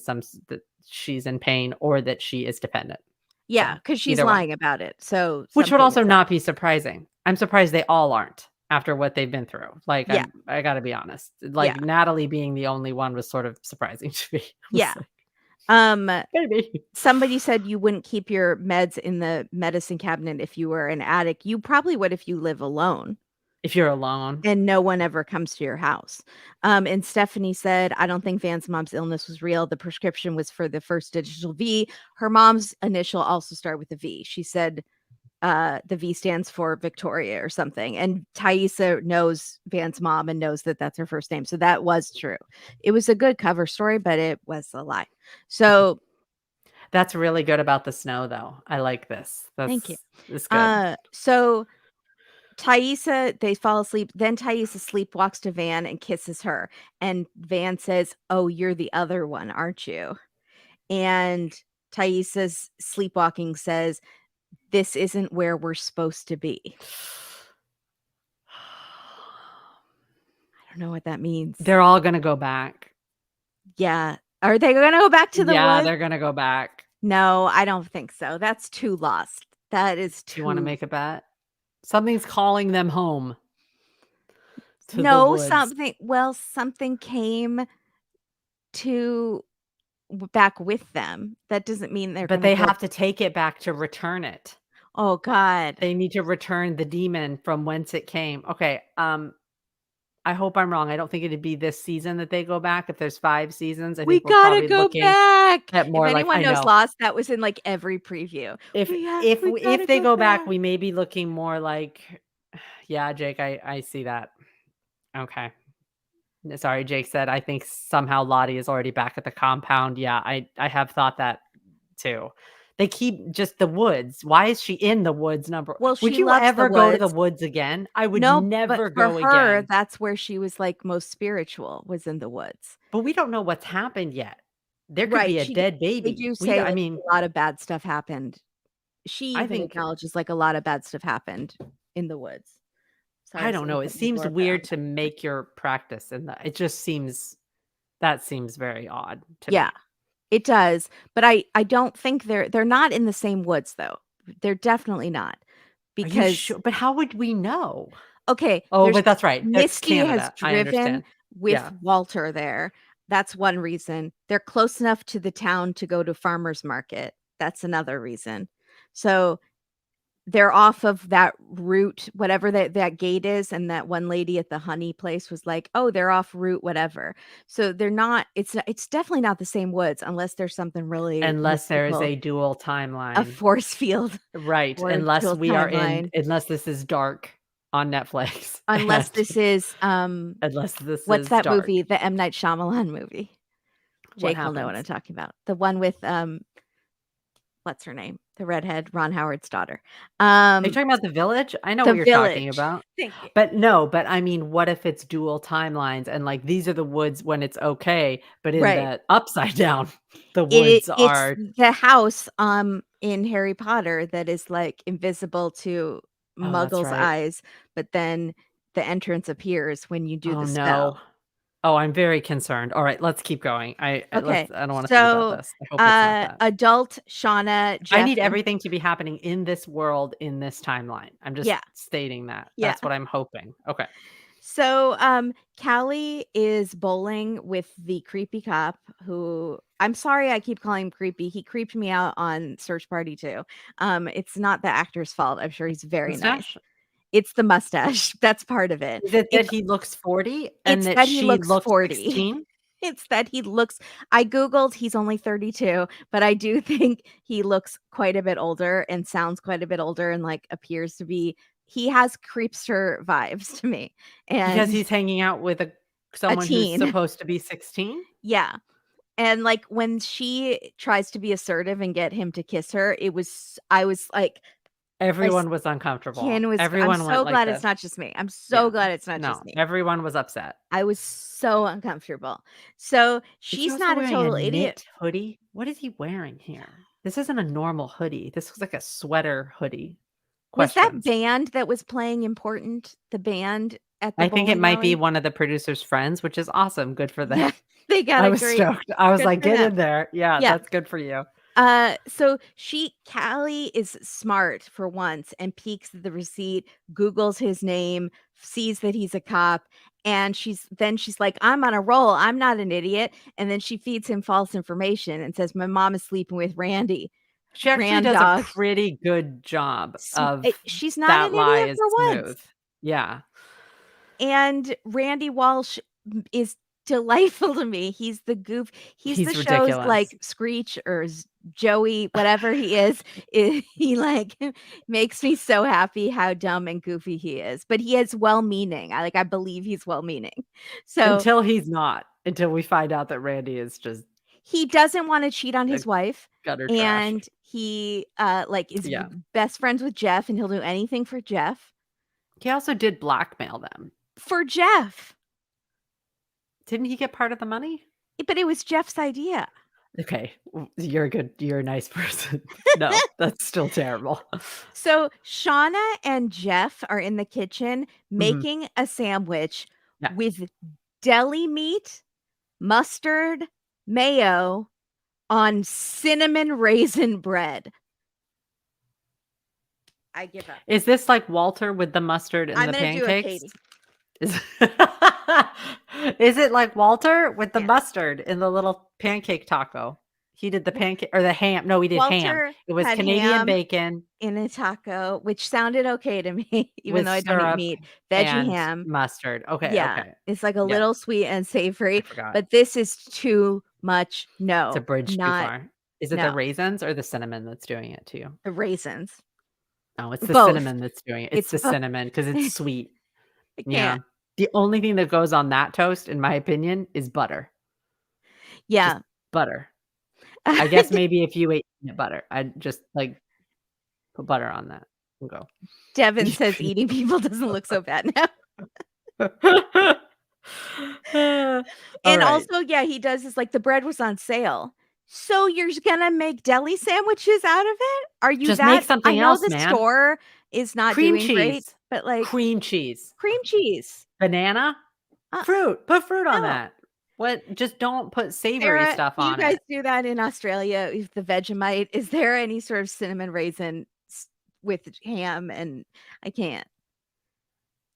that she's in pain or that she is dependent. yeah, So because she's either way, lying about it, so which would something also is up. not be surprising. I'm surprised they all aren't after what they've been through. Like Yeah, I got to be honest. yeah, Like Natalie being the only one was sort of surprising to me. I yeah. was like, Um, maybe somebody said you wouldn't keep your meds in the medicine cabinet if you were an addict. You probably would if you live alone if you're alone. and no one ever comes to your house. And Stephanie said, I don't think Van's mom's illness was real. The prescription was for the first initial V. Her mom's initial also started with a V. She said the V stands for Victoria or something. And Thaisa knows Van's mom and knows that that's her first name. So that was true. It was a good cover story, but it was a lie. So That's really good about the snow, though. I like this. thank you. That's good. So Thaisa, they fall asleep. Then Thaisa sleepwalks to Van and kisses her. And Van says, "Oh, you're the other one, aren't you?" And Thaisa's sleepwalking says, "This isn't where we're supposed to be." I don't know what that means. They're all gonna go back. Yeah. Are they gonna go back to the Yeah, woods? they're gonna go back. No, I don't think so. That's too lost. That is Do you wanna too make a bet? Something's calling them home to the no, woods, something came to back with them. That doesn't mean they're but gonna they go have to take it back to return it. oh god. They need to return the demon from whence it came. Okay, I hope I'm wrong. I don't think it'd be this season that they go back. If there's 5 seasons, I We think we're gotta probably go looking back. at If more like anyone I knows know. Lost, that was in, like, every preview. We gotta If they go go back, back. we may be looking more like yeah, Jake, I see that. Okay. Sorry, Jake said, "I think somehow Lottie is already back at the compound." Yeah, I have thought that too. They keep just the woods. Why is she in the woods number Well, would she you loves the ever go to the woods. woods again? I would No, but never for go her, again. that's where she was, like, most spiritual, was in the woods. But we don't know what's happened yet. There could be Right, a dead they baby. do say, I like, mean, a lot of bad stuff happened. She I even think acknowledges, like, a lot of bad stuff happened in the woods. Sorry, I don't know, someone it hit my seems doorbell. weird to make your practice in that. It just seems that seems very odd to Yeah, me. it does, but I don't think they're not in the same woods, though. They're definitely not, Are you because sure? But how would we know? okay, Oh, there's but that's right. That's Misty has Canada. I driven understand. with Yeah. Walter there. That's one reason. They're close enough to the town to go to farmer's market. That's another reason. So, they're off of that route, whatever that gate is, and that one lady at the honey place was like, "Oh, they're off route whatever." So, they're not it's definitely not the same woods unless there's something really Unless there is mystical, a dual a timeline. force field Right, or a dual timeline. unless this is dark on Netflix, Unless and this is, unless this what's is that dark. movie? The M. Night Shyamalan movie. What Jake will know what I'm happens? talking about. The one with, what's her name? The redhead, Ron Howard's daughter. Are you talking about The Village? I know The what you're talking Village. about. Thank you. But no, but I mean, what if it's dual timelines and, like, these are the woods when it's okay, but in Right. the upside down, the woods It's are the house, in Harry Potter that is, like, invisible to oh, that's Muggle's right. eyes, but then the entrance appears when you do Oh, the spell. no. Oh, I'm very concerned. Alright, let's keep going. Okay, I don't wanna think about so, this. I hope it's not that. adult Shauna, I Jeff, need and everything to be happening in this world, in this timeline. I'm just yeah, stating that. yeah. That's what I'm hoping. Okay. So, Callie is bowling with the creepy cop who I'm sorry I keep calling him creepy. He creeped me out on Search Party too. It's not the actor's fault. I'm sure he's very nice. Mustache? It's the mustache. That's part of it. Is it that It's he looks 40 and it's that that he she looks looks 40. 16? It's that he looks I Googled, he's only 32, but I do think he looks quite a bit older and sounds quite a bit older and, like, appears to be he has creepster vibes to me, Because and he's hanging out with a someone who's teen. supposed to be 16? Yeah, and, like, when she tries to be assertive and get him to kiss her, I was like, as Everyone was uncomfortable. Ken was I'm Everyone went so like glad it's this. not just me. I'm so Yeah. glad it's not just No, me. everyone was upset. I was so uncomfortable. So, Is he she's also not a wearing a total idiot. knit hoodie? What is he wearing here? This isn't a normal hoodie. This looks like a sweater hoodie. Was that Questions. band that was playing important? The band at the I think it bowling might be alley? one of the producer's friends, which is awesome, good for them. Yeah, they got I a was great stoked. I was good like, for "Get them. in there." Yeah, Yeah. that's good for you. So Callie is smart for once and peeks at the receipt, Googles his name, sees that he's a cop, and she's like, "I'm on a roll. I'm not an idiot." And then she feeds him false information and says, "My mom is sleeping with Randy." She actually Rand does a dog. pretty good job of She's not that an lie idiot is for smooth. once. Yeah. And Randy Walsh is delightful to me. He's the He's show's, ridiculous. like, Screech or Joey, whatever he is, he, like, makes me so happy how dumb and goofy he is, but he is well-meaning. I believe he's well-meaning. So, Until he's not, until we find out that Randy is just he doesn't wanna cheat on a his wife, gutter trash. and he, like, is Yeah. best friends with Jeff, and he'll do anything for Jeff. He also did blackmail them. For Jeff! Didn't he get part of the money? But it was Jeff's idea. Okay, you're a nice person. No, that's still terrible. So, Shauna and Jeff are in the kitchen Mhm. making a sandwich Yeah. with deli meat, mustard, mayo on cinnamon raisin bread. I give up. Is this like Walter with the mustard and I'm the gonna do it, pancakes? Katie. Is is it like Walter with the Yeah. mustard in the little pancake taco? He did the pancake or the ham no, we did ham. Walter It was had Canadian ham bacon in a taco, which sounded okay to me, even with though I don't eat syrup meat. Veggie and ham. mustard. Okay, Yeah, okay. it's like a Yeah, little sweet and I savory, forgot. but this is too much. It's a No, bridge too not far. Is it the no, raisins or the cinnamon that's doing it to you? the raisins. No, it's the Both. cinnamon that's doing it. It's It's the both. cinnamon because it's sweet. I Yeah. can't. The only thing that goes on that toast, in my opinion, is butter. Just Yeah. butter. I guess maybe if you ate peanut butter, I'd just, like, put butter on that and go. Devin Eat says peanut eating people doesn't look so bad now. butter. And Alright. also, yeah, he does is like the bread was on sale. So you're gonna make deli sandwiches out of it? Are you Just make that I something know else, the man. store is not Cream doing great, cheese. but, like, Cream cheese. cream cheese. Banana? Uh, Fruit. Put fruit on no. that. What just don't put savory Sarah, stuff do you on guys it. do that in Australia with the Vegemite? Is there any sort of cinnamon raisin with ham? And I can't.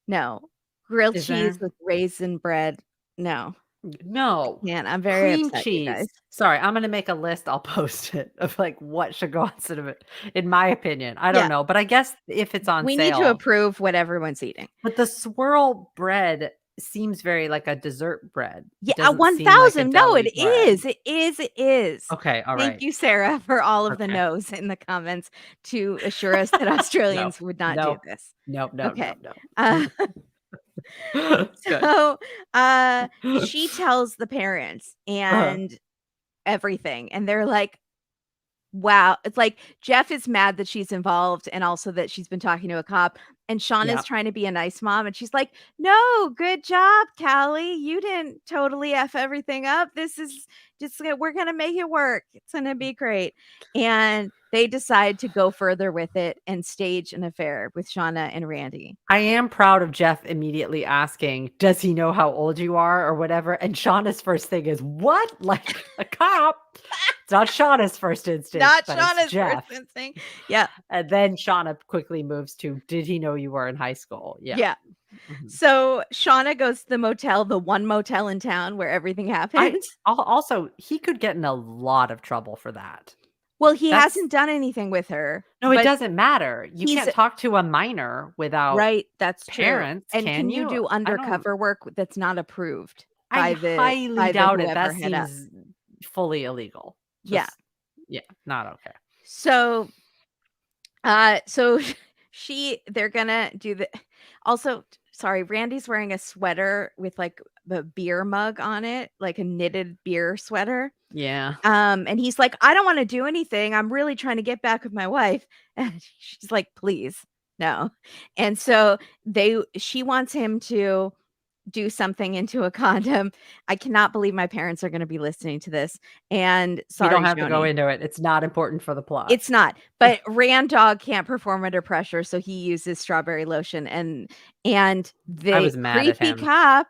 No. Grilled Is cheese there? with raisin bread. No, I No. can't. I'm very Cream upset, you cheese. guys. Sorry, I'm gonna make a list, I'll post it, of, like, what should go on cinnamon, in my opinion. I don't Yeah, know, but I guess if it's on we need to sale. approve what everyone's eating. But the swirl bread seems very like a dessert bread. Yeah, It doesn't seem like a 1,000. No, it deli bread. is. It is. It is. Okay, Thank alright. you, Sarah, for all of the Okay. no's in the comments to assure us that No. Australians would not do No. this. No, no, Okay. no, no. Uh, Good. so, she tells the parents Uh-huh. and everything, and they're like, wow. It's like Jeff is mad that she's involved and also that she's been talking to a cop. And Shauna's Yeah. trying to be a nice mom. And she's like, no, good job, Callie. You didn't totally F everything up. This is just, we're going to make it work. It's going to be great. And they decide to go further with it and stage an affair with Shauna and Randy. I am proud of Jeff immediately asking, "Does he know how old you are?" or whatever, and Shauna's first thing is, "What? Like, a cop?" It's not Shauna's first instinct, Not but it's Shauna's first Jeff. instinct. Yeah. And then Shauna quickly moves to, "Did he know you were in high school?" Yeah. Yeah. Mhm. So Shauna goes to the motel, the one motel in town where everything I happened. also, he could get in a lot of trouble for that. Well, he That's hasn't done anything with her, No, it but doesn't matter. You he's can't talk to a minor without right, that's true. parents, And can can you you? do I don't undercover work that's not approved I highly by the doubt it. That whoever head up? seems fully illegal. Yeah. Just yeah, not okay. So, so they're gonna do the also, sorry, Randy's wearing a sweater with, like, the beer mug on it, like a knitted beer sweater. Yeah. And he's like, "I don't wanna do anything. I'm really trying to get back with my wife." And she's like, "Please, no." And so she wants him to do something into a condom. I cannot believe my parents are gonna be listening to this, and We don't sorry, have to go Joni. into it. It's not important for the plot. It's not, but Rand Dog can't perform under pressure, so he uses strawberry lotion, and I the was mad at creepy him. cop.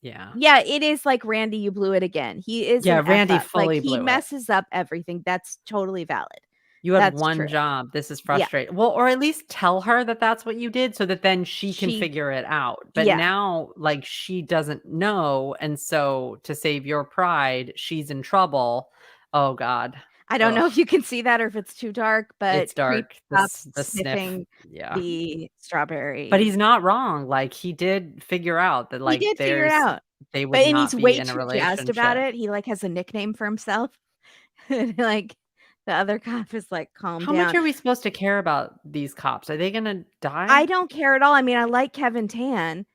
Yeah. Yeah, it is like, "Randy, you blew it again." He is Yeah, an F Randy up, like, fully he blew it. messes up everything. That's totally valid. You had That's one true. job. This is Yeah, frustrating. Well, or at least tell her that that's what you did so that then she can she figure it out. But yeah. now, like, she doesn't know, and so to save your pride, she's in trouble. Oh god. I don't Ugh. know if you can see that or if it's too dark, It's but creepy dark. cop The sniff. sniffing Yeah. the But strawberry. he's not wrong. Like, he did figure out that, He like, did figure it out, they but would and he's not be way in a too jazzed about relationship. it. He, like, has a nickname for himself. Like, the other cop is like, "Calm How much down." are we supposed to care about these cops? Are they gonna I die? don't care at all. I mean, I like Kevin Tan,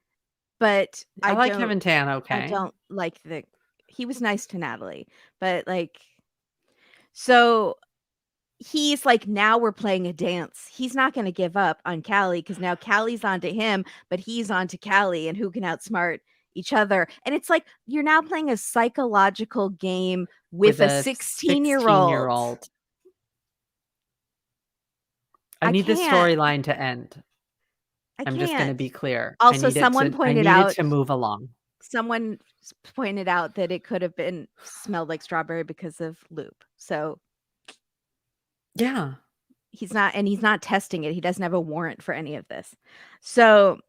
but I like Kevin Tan, I okay. don't like the he was nice to Natalie, but, like, so he's like, now we're playing a dance. He's not gonna give up on Callie because now Callie's onto him, but he's onto Callie, and who can outsmart each other. And it's like, you're now playing a psychological game with With a a 16-year-old. sixteen-year-old. I I need this can't. storyline to end. I I'm just gonna can't. be clear. Also, I need it to move along. someone pointed out that it could have been smelled like strawberry because of lube. So Yeah. he's not testing it. He doesn't have a warrant for any of this. So,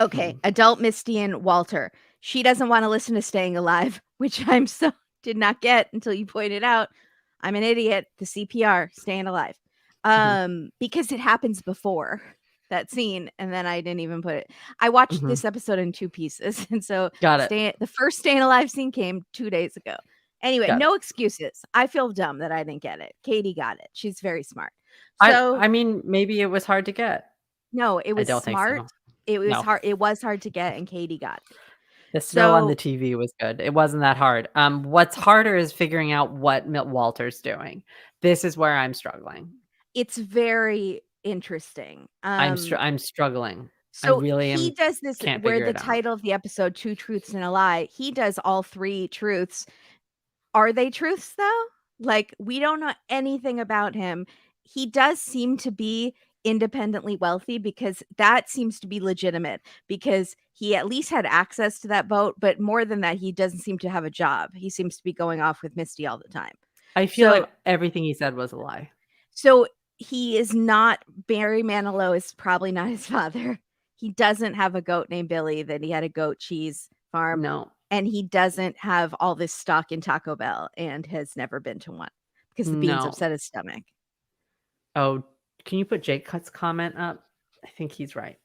okay, Mhm. adult Misty and Walter. She doesn't want to listen to Staying Alive, which I'm so did not get until you pointed out. I'm an idiot. The CPR, Staying Alive. Mhm. Because it happens before that scene, and then I didn't even put it. I watched Mhm. this episode in 2 pieces, and so Got it. the first Staying Alive scene came 2 days ago. Anyway, Got it. no excuses. I feel dumb that I didn't get it. Katie got it. She's very smart. I So, I mean, maybe it was hard to get. no, it I was don't think smart. so. It No. was hard to get, and Katie got it. The snow on the So, TV was good. It wasn't that hard. What's harder is figuring out what Milt Walter's doing. This is where I'm struggling. it's very interesting. I'm struggling. I So really he am does this can't where figure the it out. title of the episode, Two Truths and a Lie, he does all 3 truths. Are they truths though? Like, we don't know anything about him. He does seem to be independently wealthy, because that seems to be legitimate, because he at least had access to that boat, but more than that, he doesn't seem to have a job. He seems to be going off with Misty all the time. I feel So like everything he said was a lie. so he is not Barry Manilow is probably not his father. He doesn't have a goat named Billy, that he had a goat cheese farm, No. and he doesn't have all this stock in Taco Bell and has never been to one because the beans No. upset his stomach. Oh, can you put Jake Cut's comment up? I think he's right.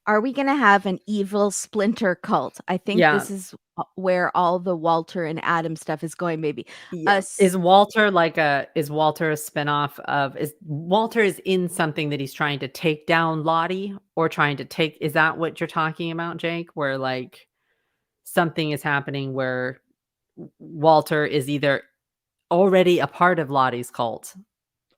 Are we gonna have an evil splinter cult? I think Yeah. this is where all the Walter and Adam stuff is going, maybe. Yeah. Is Walter a spinoff of is Walter is in something that he's trying to take down Lottie or trying to take is that what you're talking about, Jake? Where like something is happening where Walter is either already a part of Lottie's cult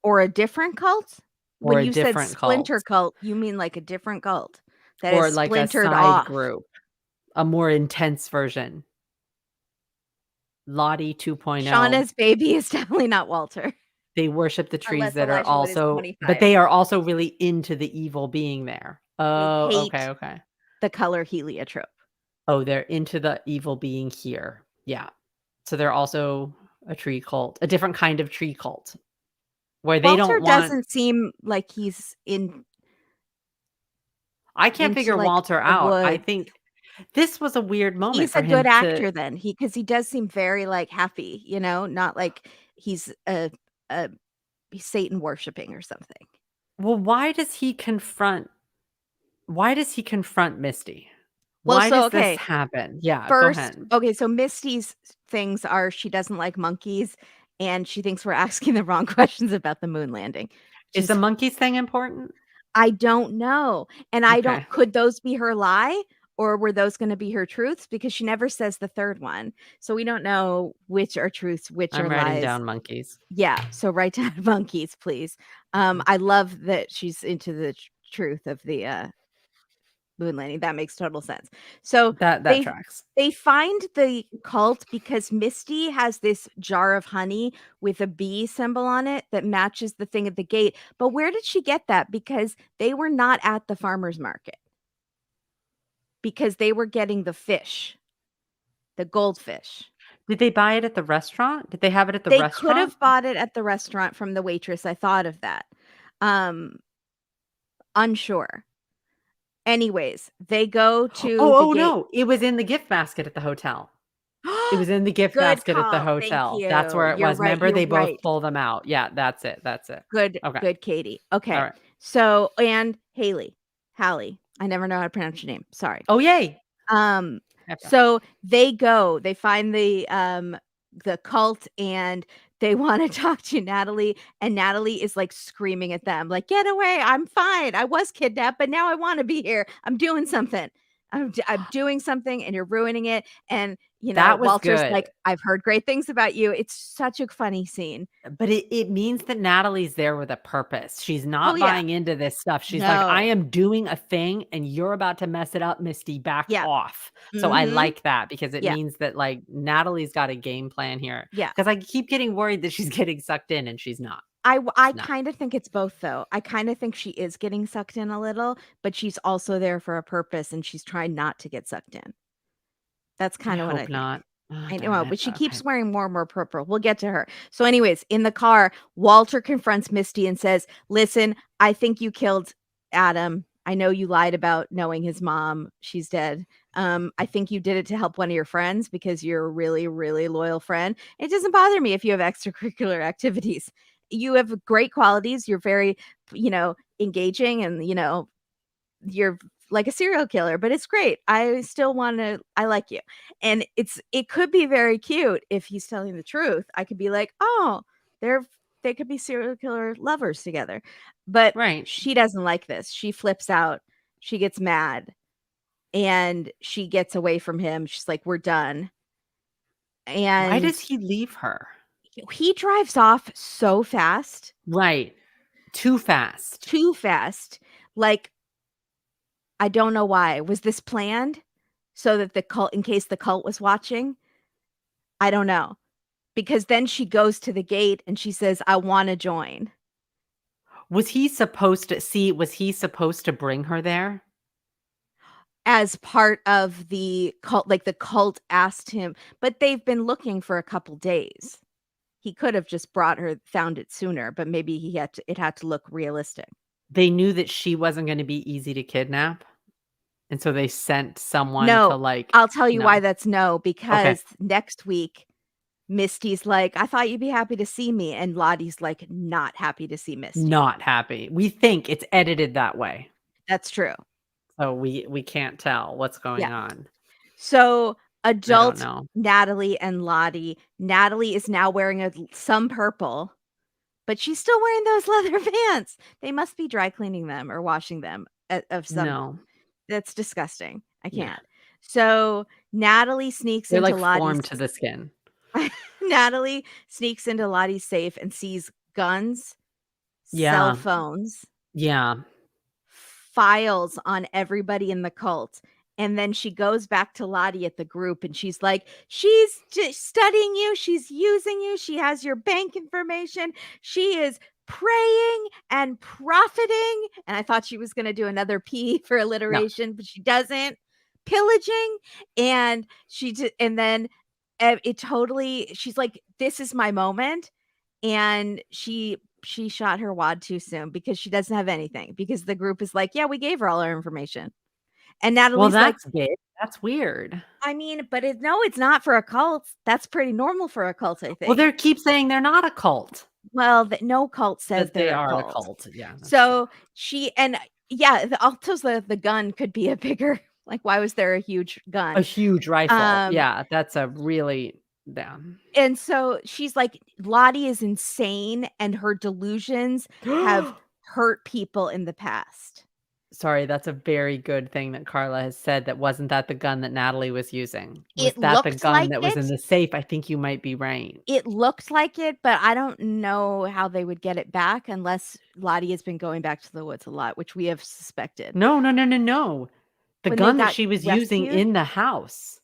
Or a different cult? or When a you said different cult splinter cult, you mean like a different cult that is or like a splintered side off. group, a more intense version. Lottie 2.0. Shauna's baby is definitely not Walter, They worship the trees unless that are Elijah Wood is also but 25. they are also really into the evil being there. They Oh, okay, hate okay. the color heliotrope. Oh, they're into the evil being here. Yeah. So they're also a tree cult, a different kind of tree cult where they Walter don't want doesn't seem like he's I can't into, figure like, Walter the out. I woods. think this was a weird moment He's for a good him to actor then, because he does seem very, like, happy, not like he's a Satan worshiping or something. well, why does he confront Misty? Well, Why so, does this okay, happen? Yeah, go first ahead. okay, so Misty's things are she doesn't like monkeys, and she thinks we're asking the wrong questions about the moon landing, which Is the is monkeys thing important? I don't know, and I Okay. don't could those be her lie, or were those gonna be her truths? Because she never says the third one, so we don't know which are truths, which are I'm writing lies. down monkeys. Yeah, so write down monkeys, please. I love that she's into the truth of the, moon landing, that makes total sense. So, That they tracks. they find the cult because Misty has this jar of honey with a bee symbol on it that matches the thing at the gate, but where did she get that? Because they were not at the farmer's market. Because they were getting the fish, the goldfish. Did they buy it at the restaurant? Did they have it at the They could restaurant? have bought it at the restaurant from the waitress, I thought of that. Um, unsure. Anyways, they go to the Oh, gate. no, it was in the gift basket at the hotel. It was in the gift Good basket at the call, thank hotel. That's you. where it You're was. right, 'Member you're they both right. pull them out. Yeah, that's it. Good Okay, good, Katie. Okay, alright. so and Hallie, I never know how to pronounce your name, sorry. Oh, yay. Um, Okay. so they find the cult, and they wanna talk to Natalie, and Natalie is, like, screaming at them, like, "Get away, I'm fine, I was kidnapped, but now I wanna be here, I'm doing something. I'm doing something, and you're ruining it," and, That was Walter's good. like, "I've heard great things about you." It's such a funny scene. But it means that Natalie's there with a purpose. She's Oh, not yeah. buying into this stuff. She's like, "I No. am doing a thing, and you're about to mess it up, Misty. Back Yeah. off." So I Mhm. like that because it Yeah. means that, like, Natalie's got a game plan here. Yeah. Because I keep getting worried that she's getting sucked in, and she's not. I She's not. kinda think it's both, though. I kinda think she is getting sucked in a little, but she's also there for a purpose, and she's trying not to get sucked in. That's I kinda what I hope think. not. Oh, I darn know, it. but she Okay. keeps wearing more and more purple. We'll get to her. So anyways, in the car, Walter confronts Misty and says, "Listen, I think you killed Adam. I know you lied about knowing his mom. She's dead. I think you did it to help one of your friends because you're a really, really loyal friend. It doesn't bother me if you have extracurricular activities. You have great qualities. You're very, engaging, and you're like a serial killer, but it's great. I like you." And it could be very cute if he's telling the truth. I could be like, "Oh, they could be serial killer lovers together." But Right. she doesn't like this. She flips out. She gets mad, and she gets away from him. She's like, "We're done." Why And does he leave her? he drives off so fast, Right. Too fast. too fast. Like, I don't know why. Was this planned? So that the cult in case the cult was watching? I don't know. Because then she goes to the gate and she says, "I wanna join." Was he supposed to bring her there? as part of the cult, like the cult asked him, but they've been looking for a couple days. He could have just found it sooner, but maybe it had to look realistic. They knew that she wasn't gonna be easy to kidnap, and so they sent someone to, No, like I'll tell you why no. that's no, Okay. because next week, Misty's like, "I thought you'd be happy to see me," and Lottie's like, not happy to see Misty. Not happy. We think it's edited that way, That's true. so we can't tell what's Yeah. going on. So, I don't adult know. Natalie and Lottie. Natalie is now wearing some purple, but she's still wearing those leather pants. They must be dry cleaning them or washing them of some. No. That's disgusting. I Yeah. can't. So, Natalie sneaks They're, into like, Lottie's formed to the skin. Natalie sneaks into Lottie's safe and sees guns, cell Yeah. phones, Yeah. files on everybody in the cult. And then she goes back to Lottie at the group and she's like, she's just studying you. She's using you. She has your bank information. She is praying and profiting. And I thought she was going to do another P for No. alliteration, but she doesn't. Pillaging. And and then it totally, she's like, this is my moment. And she shot her wad too soon because she doesn't have anything, because the group is like, "Yeah, we gave her all our information." And Well, Natalie's like, that's big. That's weird. "I mean, but no, it's not for a cult. That's pretty normal for a cult, I Well, think." they keep saying they're not a cult, Well, no cult says but they they're a are a cult. cult. Yeah, that's true. So she and yeah, the gun could be a bigger, like, why was there a huge A gun? huge rifle. Um, Yeah, that's a really yeah. and so she's like, Lottie is insane and her delusions have hurt people in the past. Sorry, that's a very good thing that Carla has said. That wasn't that the gun that Natalie was using? Was It that the looked gun like that was in it. the safe? I think you might be right. It looked like it, but I don't know how they would get it back unless Lottie has been going back to the woods a lot, which we have suspected. No, no, no, no, no. The When they gun that got she was using rescued? in the house.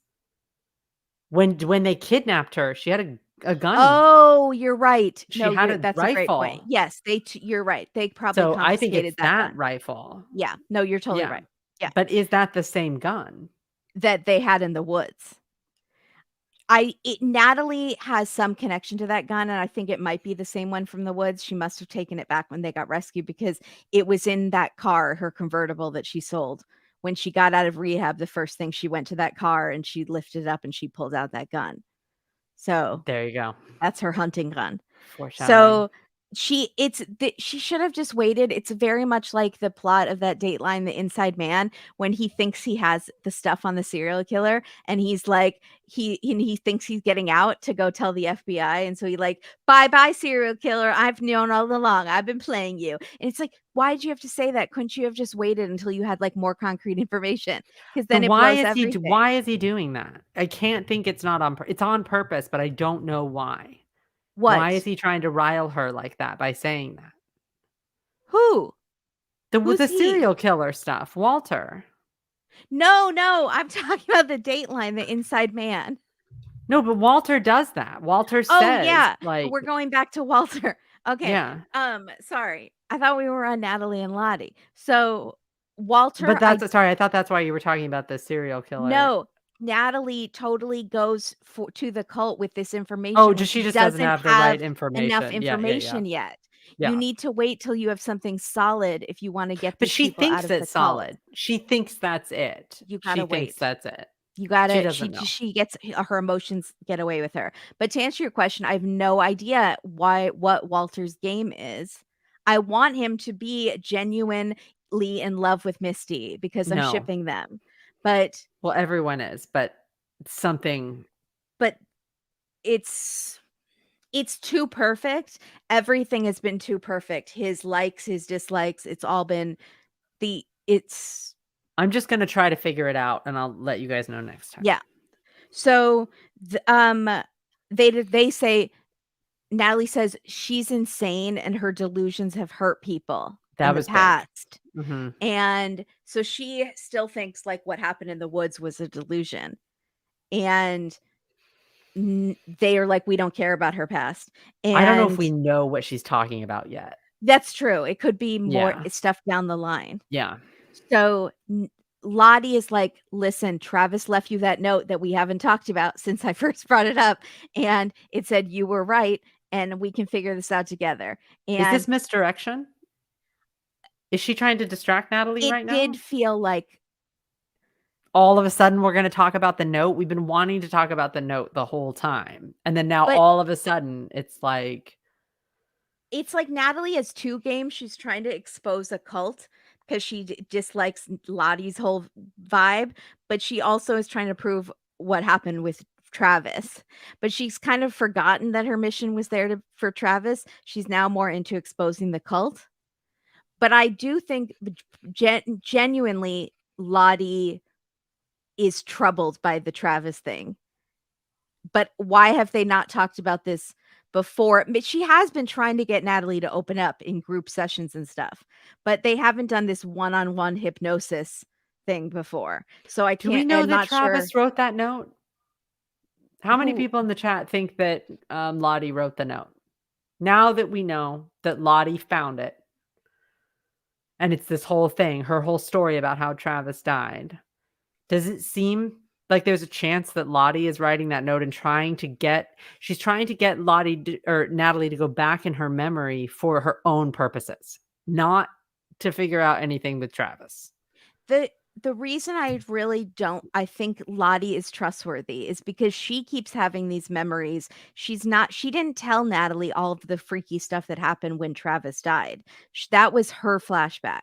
When they kidnapped her, she had a gun. Oh, you're right. She No, had a that's a great point. rifle. Yes, you're right. They probably So, I think it's confiscated that that gun. rifle. Yeah. No, you're totally Yeah. right. Yeah. But is that the same gun? That they had in the woods. Natalie has some connection to that gun, and I think it might be the same one from the woods. She must have taken it back when they got rescued because it was in that car, her convertible that she sold. When she got out of rehab, the first thing, she went to that car and she lifted it up and she pulled out that gun. So There you go. that's her hunting gun. Foreshadowing. So she should have just waited. It's very much like the plot of that Dateline, The Inside Man, when he thinks he has the stuff on the serial killer and he's like he thinks he's getting out to go tell the FBI, and so he like, bye bye serial killer, I've known all along, I've been playing you. And it's like, why did you have to say that? Couldn't you have just waited until you had like more concrete information? Because So then it blows everything. why is he doing that? I can't think it's not on it's on purpose, but I don't know why. Why is What? he trying to rile her like that by saying that? Who? With Who's the he? serial killer stuff, Walter. No, I'm talking about the Dateline, The Inside Man. No, but Walter does that. Walter Oh, says, yeah, like we're going back to Walter. Okay, yeah, sorry. I thought we were on Natalie and Lottie. So, Walter, but that's sorry, I thought that's why you were talking about the serial killer. no, Natalie totally goes to the cult with this Oh, information when just she she just doesn't doesn't have the right have enough information. Yeah, yeah, yeah. information yet. You Yeah. need to wait till you have something solid if you wanna get But these she people out thinks of the it's cult. solid. She thinks that's it. You She gotta thinks wait. that's it. You She gotta doesn't know. she gets her emotions get away with her. But to answer your question, I have no idea what Walter's game is. I want him to be genuinely in love with Misty because I'm No. shipping them. But Well, everyone is, but something but it's it's too perfect. Everything has been too perfect. His likes, his dislikes, it's all been it's I'm just gonna try to figure it out, and I'll let you guys know next time. yeah. So they say, Natalie says she's insane and her delusions have hurt people in That the was big. past. Mhm. And so she still thinks like what happened in the woods was a delusion. And they are like, we don't care about her past. I don't know if we And know what she's talking about yet. That's true. It could be more Yeah. stuff down the line. Yeah. So, Lottie is like, "Listen, Travis left you that note that we haven't talked about since I first brought it up, and it said you were right, and we can figure this out together." Is And this misdirection? Is she trying to distract Natalie it right did now? feel like All of a sudden, we're gonna talk about the note? We've been wanting to talk about the note the whole time, and then now but all of a sudden, it's like, it's like Natalie has 2 games. She's trying to expose a cult because she dislikes Lottie's whole vibe, but she also is trying to prove what happened with Travis. But she's kind of forgotten that her mission was there for Travis. She's now more into exposing the cult. But I do think genuinely Lottie is troubled by the Travis thing. But why have they not talked about this before? But she has been trying to get Natalie to open up in group sessions and stuff, but they haven't done this one-on-one hypnosis thing before. So do we know I'm that not sure Travis wrote that note? How many who people in the chat think that, Lottie wrote the note? Now that we know that Lottie found it, and it's this whole thing, her whole story about how Travis died, does it seem like there's a chance that Lottie is writing that note and she's trying to get Lottie or Natalie to go back in her memory for her own purposes, not to figure out anything with Travis. the the reason I really don't I think Lottie is trustworthy is because she keeps having these memories. She didn't tell Natalie all of the freaky stuff that happened when Travis died. That was her flashback.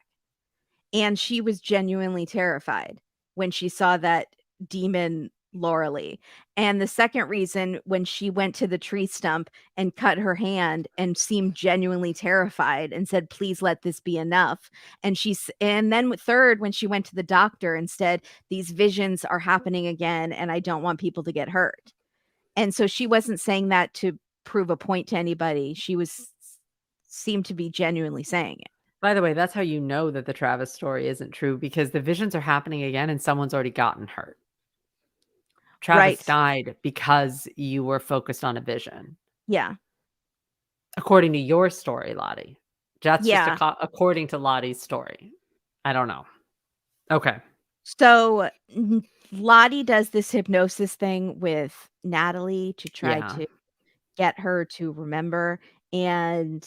And she was genuinely terrified when she saw that demon Laura Lee. And the second reason, when she went to the tree stump and cut her hand and seemed genuinely terrified and said, "Please let this be enough." And then third, when she went to the doctor and said, "These visions are happening again and I don't want people to get hurt." And so she wasn't saying that to prove a point to anybody. She was seemed to be genuinely saying it. By the way, that's how you know that the Travis story isn't true, because the visions are happening again and someone's already gotten hurt. Travis Right. died because you were focused on a vision. Yeah. According to your story, Lottie. That's just Yeah. according to Lottie's story. I don't know. Okay. So, Lottie does this hypnosis thing with Natalie to try Yeah. to get her to remember, and,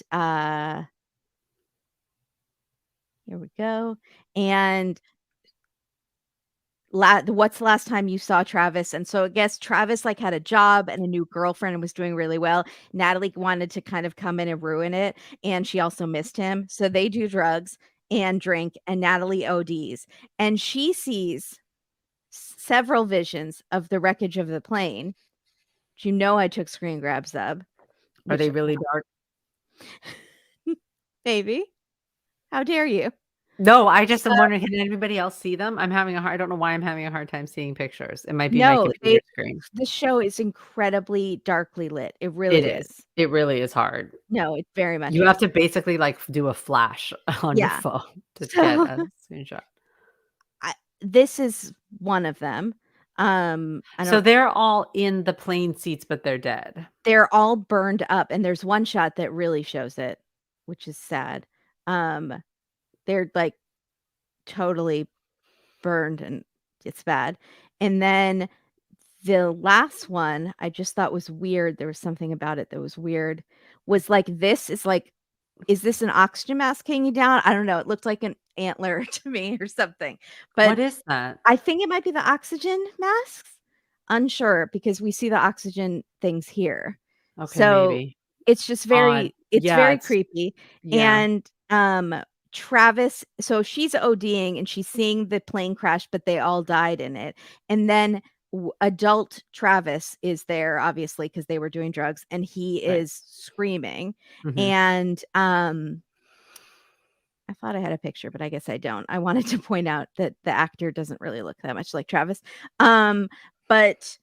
here we go, and what's the last time you saw Travis? And so I guess Travis, like, had a job and a new girlfriend and was doing really well. Natalie wanted to kind of come in and ruin it, and she also missed him, so they do drugs and drink, and Natalie ODs, and she sees several visions of the wreckage of the plane. You know I took screen grabs of, Are which they really dark? maybe. How dare you? No, I just am wondering, can anybody else see them? I don't know why I'm having a hard time seeing pictures. It might be my No, computer screen. this show is incredibly darkly lit. It It really is. is. It really is hard. No, it very much You have is. to basically, like, do a flash on your Yeah. phone to get So, a screenshot. I this is one of them. I So don't they're all in the plane seats, but they're dead. they're all burned up, and there's one shot that really shows it, which is sad. Um, they're, like, totally burned, and it's bad. And then the last one I just thought was weird, there was something about it that was weird, was like, this is like, is this an oxygen mask hanging down? I don't know, it looked like an antler to me or something, but What is that? I think it might be the oxygen masks? Unsure, because we see the oxygen things here. Okay, So, maybe. it's just Odd. it's Yeah, very it's creepy, yeah. and, Travis, so she's ODing and she's seeing the plane crash, but they all died in it, and then adult Travis is there, obviously, because they were doing drugs, and he Right. is screaming, Mhm. and, I thought I had a picture, but I guess I don't. I wanted to point out that the actor doesn't really look that much like Travis. But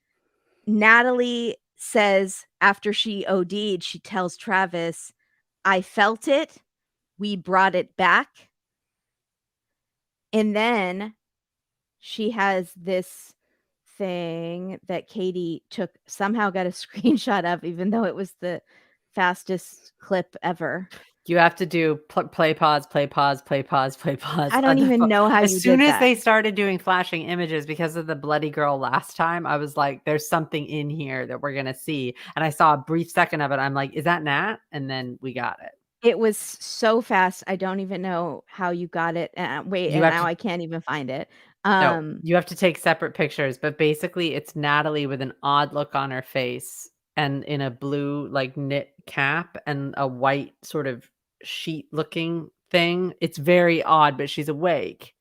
Natalie says after she OD'd, she tells Travis, "I felt it. We brought it back." And then she has this thing that Katie somehow got a screenshot of, even though it was the fastest clip ever. You have to do play, pause, play, pause, play, pause, play, pause I on don't the even phone. know how As you soon did as that. they started doing flashing images because of the bloody girl last time, I was like, there's something in here that we're gonna see. And I saw a brief second of it. I'm like, is that Nat? And then we got it. It was so fast, I don't even know how you got it, wait, You and have now to I can't even find it. No, you have to take separate pictures, but basically it's Natalie with an odd look on her face and in a blue like knit cap and a white sort of sheet looking thing. It's very odd, but she's awake.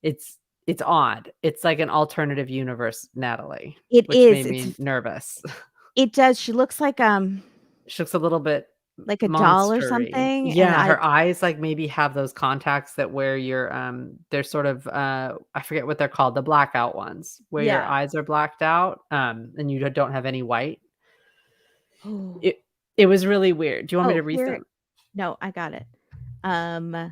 It's it's odd. It's like an alternative universe Natalie, It which is, made me nervous. it does, she looks She looks a little bit like a doll or monstery. something, and Yeah, her eyes, like, maybe have those contacts that where your, they're sort of, I forget what they're called, the blackout ones, where your yeah. eyes are blacked out, and you don't have any white. Oh. It it was really weird. Do you want me Oh, to read here some? no, I got it. I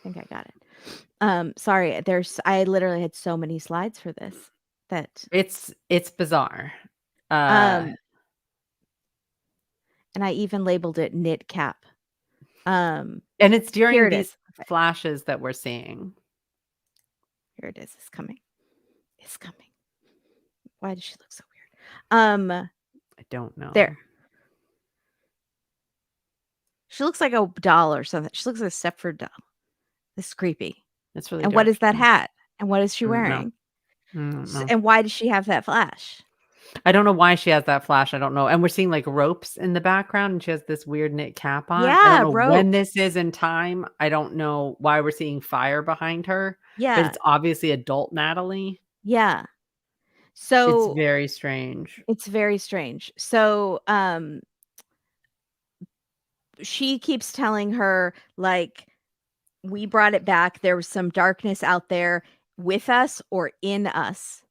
think I got it. Sorry, I literally had so many slides for this that, It's bizarre. Uh, um and I even labeled it knit cap. Um, and it's Here during it is. these Okay, flashes that we're seeing. here it is. It's coming. It's coming. Why does she look so weird? I don't There. know. She looks like a doll or something. She looks like a Stepford doll. This is creepy. It's really And what is dark. that hat? And what is she I don't know. wearing? I don't know. And why does she have that flash? I don't know why she has that flash, I don't know, and we're seeing, like, ropes in the background, and she has this weird knit cap on. I don't Yeah, know when ropes. this is in time. I don't know why we're seeing fire behind her, but Yeah, it's obviously adult Natalie. yeah. It's So very strange. it's very strange. So, she keeps telling her, like, "We brought it back. There was some darkness out there with us or in us,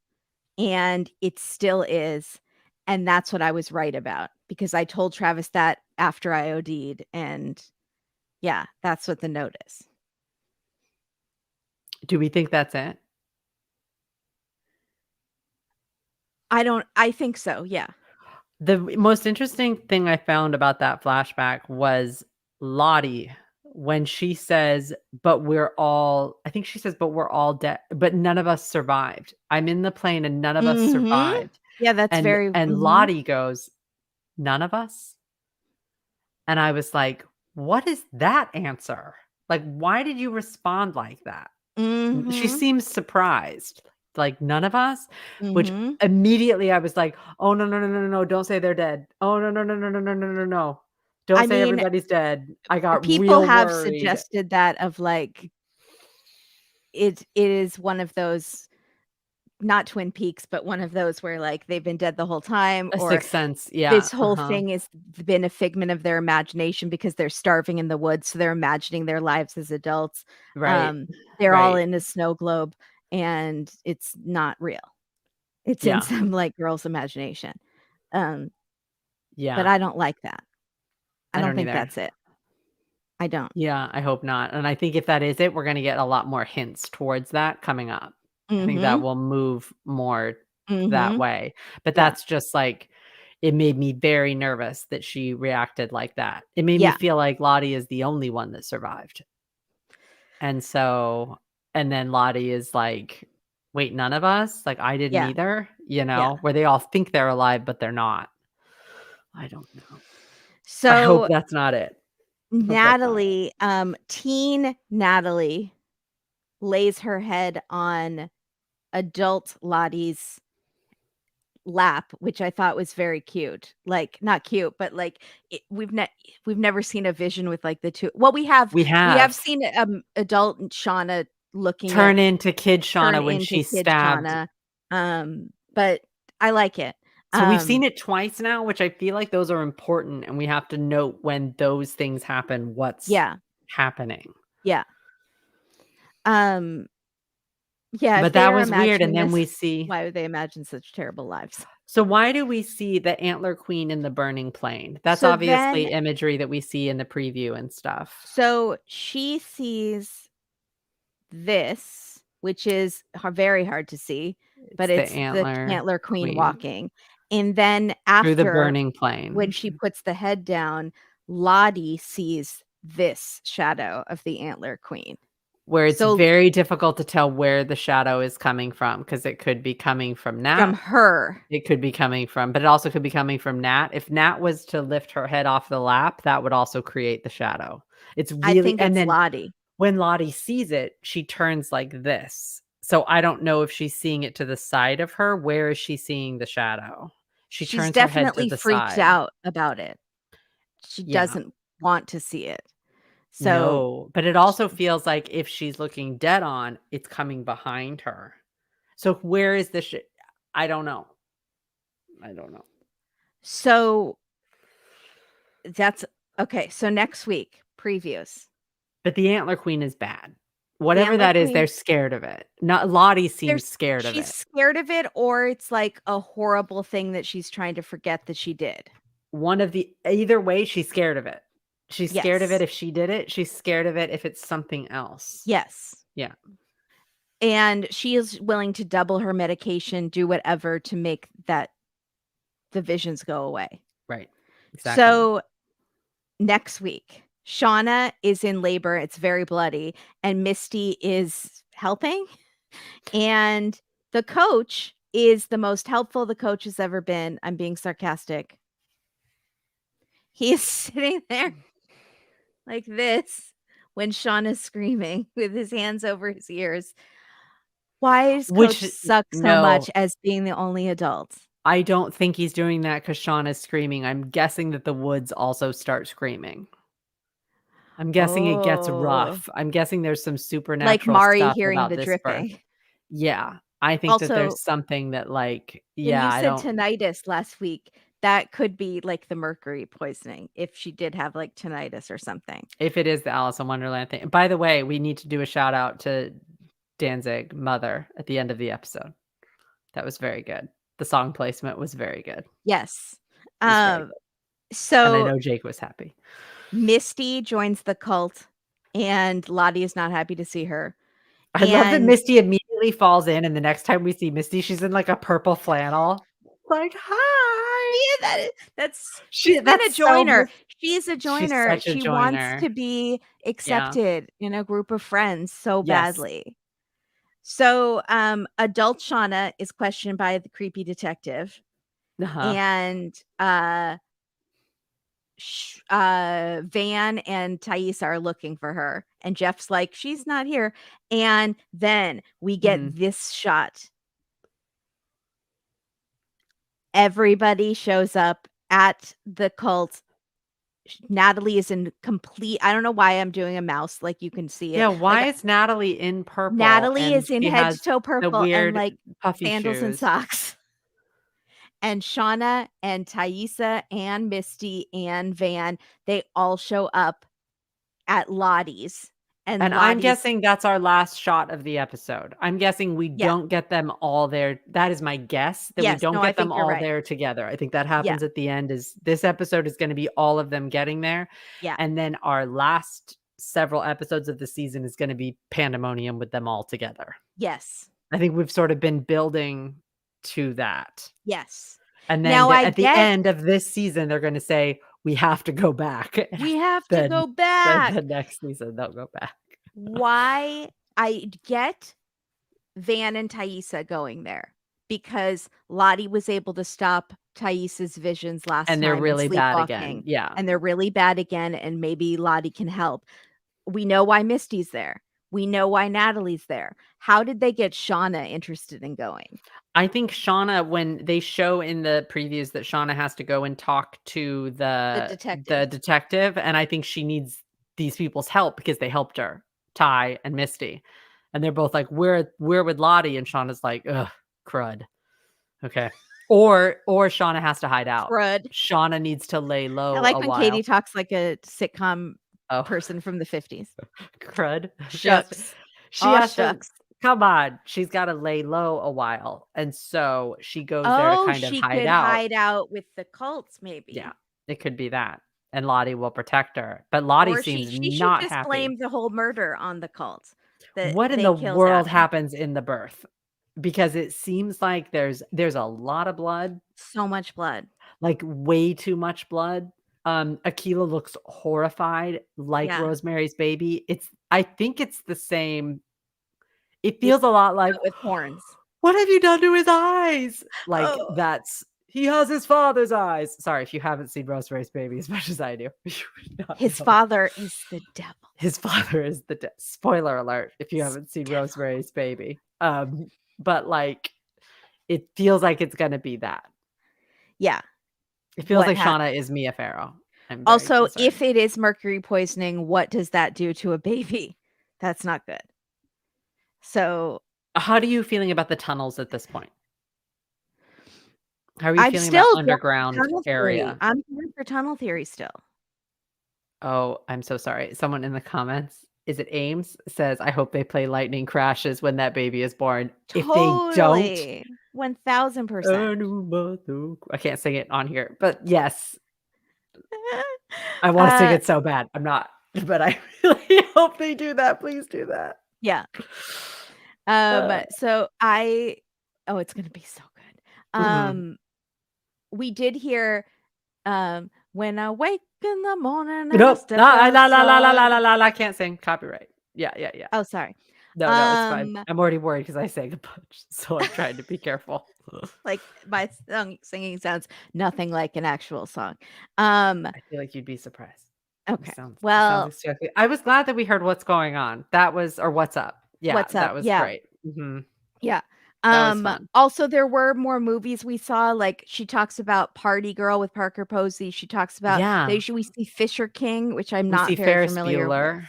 and it still is." And that's what I was right about because I told Travis that after I OD'd, and yeah, that's what the note is. Do we think that's it? I think so, yeah. The most interesting thing I found about that flashback was Lottie when she says, "But we're all," I think she says, "But we're all dead, but none of us survived. I'm in the plane and none of us Mhm. survived." Yeah, that's And very and mhm. Lottie goes, "None of us?" And I was like, "What is that answer? Like, why did you respond like that?" She Mhm. seems surprised, like, "None of us?" Which Mhm. immediately I was like, "Oh, no, no, no, no, no, no, don't say they're dead. Oh, no, no, no, no, no, no, no, no, no. Don't I say mean, everybody's dead." I got people real have worried. suggested that of, like, it is one of those not Twin Peaks, but one of those where, like, they've been dead the whole time, A or sixth sense, yeah, this whole uh-huh. thing has been a figment of their imagination because they're starving in the woods, so they're imagining their lives as adults. Right, They're all right. in a snow globe, and it's not real. It's in Yeah, some, like, girl's imagination. Um, but yeah. I don't like that. I I don't don't think either. that's it. I don't. Yeah, I hope not, and I think if that is it, we're gonna get a lot more hints towards that coming up. I think that Mhm. will move more that Mhm. way, but Yeah. that's just, like, it made me very nervous that she reacted like that. It made me Yeah. feel like Lottie is the only one that survived, and so and then Lottie is like, "Wait, none of us? Like, I didn't Yeah. either?" Yeah. Where they all think they're alive, but they're not. I don't know. I hope So, that's not it. Hope that's not it. Natalie, teen Natalie lays her head on adult Lottie's lap, which I thought was very cute. Like, not cute, but, like, we've never seen a vision with, like, the 2 well, We we have have. seen, adult Shauna looking at Turn into Kid turn Shauna when into she's kid stabbed. Shauna, but I like it. So we've Um, seen it twice now, which I feel like those are important, and we have to note when those things happen, what's yeah, happening. yeah. Um, yeah, if But they that are was weird, and imagining then this, we see why would they imagine such terrible lives? so why do we see the antler queen in the burning plane? That's So then obviously imagery that we see in the preview and stuff. so she sees this, which is very hard to see, but It's the it's the antler antler queen queen walking, and then through the after, burning when plane. she puts the head down, Lottie sees this shadow of the Antler Queen. Where it's So very difficult to tell where the shadow is coming from, because it could be coming from from Nat, her. it could be coming from but it also could be coming from Nat. If Nat was to lift her head off the lap, that would also create the shadow. It's I really think and it's then Lottie. when Lottie sees it, she turns like this. So I don't know if she's seeing it to the side of her. Where is she seeing the shadow? She She's turns her head to definitely the freaked side. out about it. She Yeah. doesn't want to see it. So No, but it also feels like if she's looking dead on, it's coming behind her. So where is the I don't know. I don't know. so that's okay. So next week, previews. But the Antler Queen is bad. The Whatever Antler that is, Queen, they're scared of it. Not Lottie seems there's scared of she's it. scared of it, or it's like a horrible thing that she's trying to forget that she did. One of the either way, she's scared of it. She's scared of it Yes. if she did it. She's scared of it if it's something else. Yes. Yeah, And she is willing to double her medication, do whatever to make that the visions go away. right. Exactly. So next week, Shauna is in labor. It's very bloody, and Misty is helping. And the coach is the most helpful the coach has ever been. I'm being sarcastic. He is sitting there like this when Shauna's screaming with his hands over his ears. Why does coach Which suck so no, much as being the only adult? I don't think he's doing that because Sean is screaming. I'm guessing that the woods also start screaming. I'm guessing it gets Oh, rough. I'm guessing there's some like supernatural Mari stuff hearing about the this birth. dripping. Yeah, I think that Also, there's something that, like when yeah, you I said don't tinnitus last week, that could be like the mercury poisoning if she did have like tinnitus or something. if it is the Alice in Wonderland thing. By the way, we need to do a shout out to Danzig mother at the end of the episode. That was very good. The song placement was very good. It Yes. was very Um, good. And I so know Jake was happy. Misty joins the cult, and Lottie is not happy to see her. I love that And Misty immediately falls in, and the next time we see Misty, she's in, like, a purple flannel. Like, "Hi." yeah, she's been a That's so joiner. Miss She's a she's joiner. such a She wants joiner. to be Yeah. accepted in a group of friends so Yes. badly. So, adult Shauna is questioned by the creepy detective, Uh-huh. and, Van and Thais are looking for her, and Jeff's like, "She's not here." And then we get Mhm. this shot. Everybody shows up at the cult. Natalie is in complete I don't know why I'm doing a mouse, like, you can see Yeah, it. Like, why is Natalie in purple Natalie and is in she head has to toe the purple and, weird like, puffy sandals and shoes? socks. And Shauna and Thaisa and Misty and Van, they all show up at Lottie's, and And I'm Lottie's guessing that's our last shot of the episode. I'm guessing we yeah, don't get them all there. That is my guess, that we yes, don't no, I get them think you're all right. there together. I think that Yeah, happens at the end is this episode is gonna be all of them getting there, yeah, and then our last several episodes of the season is gonna be pandemonium with them all together. yes, I think we've sort of been building to that. yes. And then Now I at the get end of this season, they're gonna say, "We have to go back." And we have to then go back. the next season, they'll go back. Why I get Van and Thaisa going there because Lottie was able to stop Thaisa's visions last And they're time in really bad again. sleepwalking, Yeah. and they're really bad again, and maybe Lottie can help. We know why Misty's there. We know why Natalie's there. How did they get Shauna interested in going? I think Shauna, when they show in the previews that Shauna has to go and talk to The the detectives. detective, and I think she needs these people's help because they helped her, Ty and Misty. And they're both like, "We're with Lottie," and Shauna's like, "Ugh, crud." Okay. Or Shauna has to hide out. Crud. Shauna needs to lay I low like a when Katie while. talks like a sitcom Oh, person from the '50s. crud. Shucks. She Aw, has to shucks. come on. She's gotta lay low a while. And so she goes there to Oh, kind of she hide could out. hide out with the cults Yeah, maybe. it could be that. And Lottie will protect her. But Lottie Or she seems she should not just happy. blame the whole murder on the cult that What in they the killed world Adam. happens in the birth? Because it seems like there's a lot of blood, So much blood. like way too much blood. Akilah looks horrified, like Yeah. Rosemary's Baby. I think it's the same. It Yeah, feels a lot like, but with horns. "What have you done to his eyes?" Like, Oh, he has his father's eyes. Sorry, if you haven't seen Rosemary's Baby as much as I do, you would not his know. father is the devil. His father is spoiler alert if you haven't seen Devil. Rosemary's Baby. But, like, it feels like it's gonna be that. Yeah. It feels What like hap Shauna is Mia Farrow. I'm very Also, concerned. if it is mercury poisoning, what does that do to a baby? That's not good. So, How are you feeling about the tunnels at this point? How are you I'm feeling about still going underground tunnel theory. area? I'm here for tunnel theory still. Oh, I'm so sorry. Someone in the comments, is it Ames, says, "I hope they play Lightning Crashes when that baby is born." If they don't, Totally. 1000%. I can't sing it on here, but yes, I wanna sing Uh, it so bad. I'm not, but I really hope they do that. Please do that. yeah. Uh, So I oh, it's gonna be so good. mhm. We did hear, "When I wake in the morning and I Nope. step La la la la la la outside." la la la, can't sing. Copyright. Yeah, yeah, yeah. Oh, sorry. No, no, it's fine. Um, I'm already worried because I sang a bunch, so I'm trying to be careful. like, my singing sounds nothing like an actual song. Um, I feel like you'd be surprised. okay. It sounds Well, exactly. I was glad that we heard "What's Going On." That was or "What's Up." Yeah, what's up? that was Yeah. great. Mhm. Yeah. That was fun. Also there were more movies we saw, like, she talks about Party Girl with Parker Posey, she talks about Yeah. we see Fisher King, which I'm We not see very Ferris familiar with. Bueller,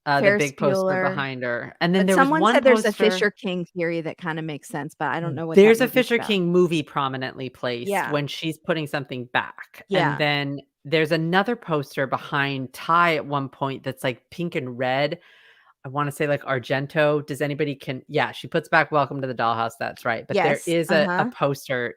the Ferris big poster Bueller, behind her, and then but there was someone one said there's a poster. Fisher King theory that kinda makes sense, but I don't know what that There's a movie's Fisher about. King movie prominently placed Yeah. when she's putting something back, and Yeah. then there's another poster behind Ty at one point that's, like, pink and red. I wanna say, like, Argento. Does anybody can yeah, she puts back Welcome to the Dollhouse, that's right, but there Yes. is a Uh-huh. poster.